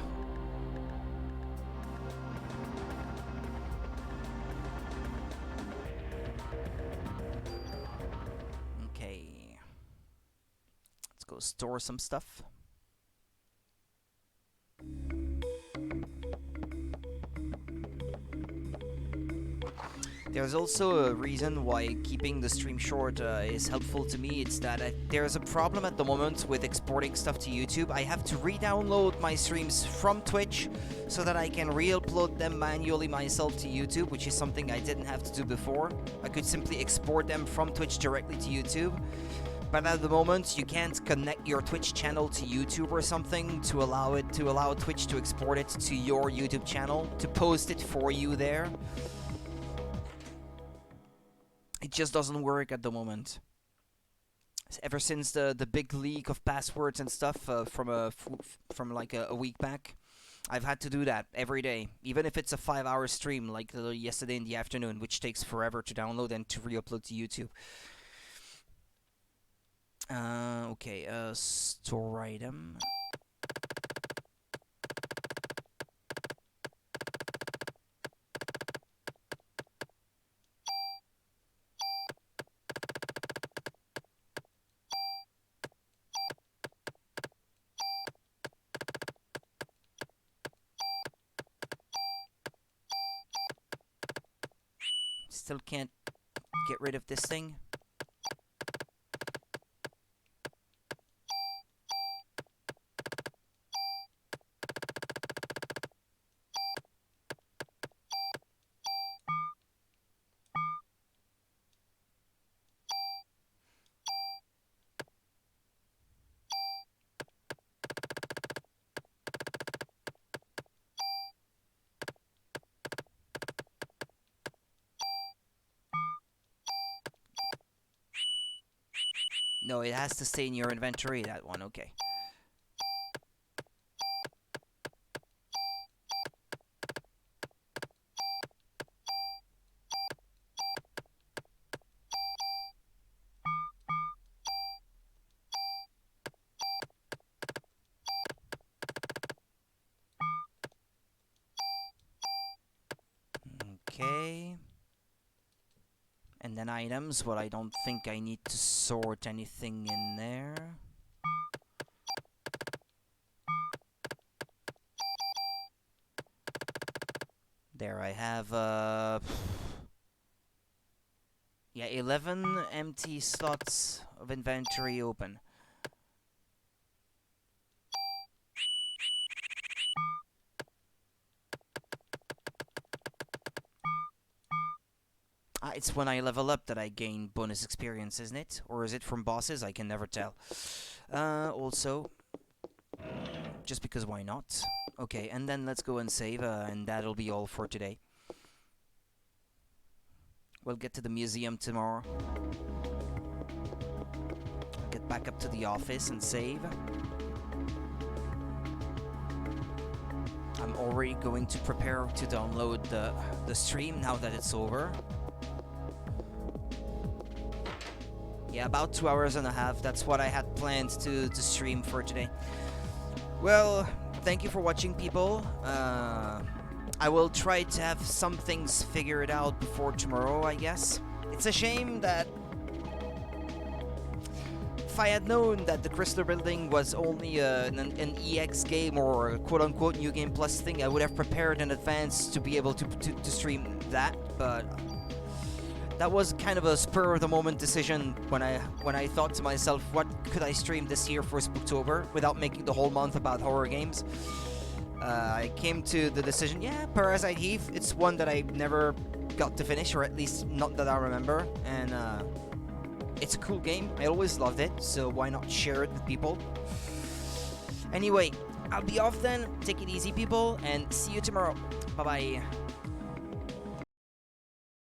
Okay. Let's go store some stuff. There's also a reason why keeping the stream short is helpful to me. It's that there's a problem at the moment with exporting stuff to YouTube. I have to re-download my streams from Twitch so that I can re-upload them manually myself to YouTube, which is something I didn't have to do before. I could simply export them from Twitch directly to YouTube. But at the moment, you can't connect your Twitch channel to YouTube or something to allow Twitch to export it to your YouTube channel, to post it for you there. It just doesn't work at the moment. Ever since the big leak of passwords and stuff from like a week back, I've had to do that every day, even if it's a 5-hour stream like yesterday in the afternoon, which takes forever to download and to re-upload to YouTube. Okay, store item. Still can't get rid of this thing. No, it has to stay in your inventory, that one, okay. Okay. And then items, well, I don't think I need to sort anything in there. There I have, yeah, 11 empty slots of inventory open. It's when I level up that I gain bonus experience, isn't it? Or is it from bosses? I can never tell. Also, just because why not? Okay, and then let's go and save, and that'll be all for today. We'll get to the museum tomorrow. Get back up to the office and save. I'm already going to prepare to download the stream now that it's over. Yeah, about 2 hours and a half. That's what I had planned to stream for today. Well, thank you for watching, people. I will try to have some things figured out before tomorrow, I guess. It's a shame that if I had known that the Chrysler Building was only an EX game or a quote-unquote New Game Plus thing, I would have prepared in advance to be able to stream that, but that was kind of a spur-of-the-moment decision when I thought to myself, what could I stream this year for Spooktober without making the whole month about horror games? I came to the decision, yeah, Parasite Eve, it's one that I never got to finish, or at least not that I remember, and it's a cool game. I always loved it, so why not share it with people? Anyway, I'll be off then. Take it easy, people, and see you tomorrow. Bye-bye.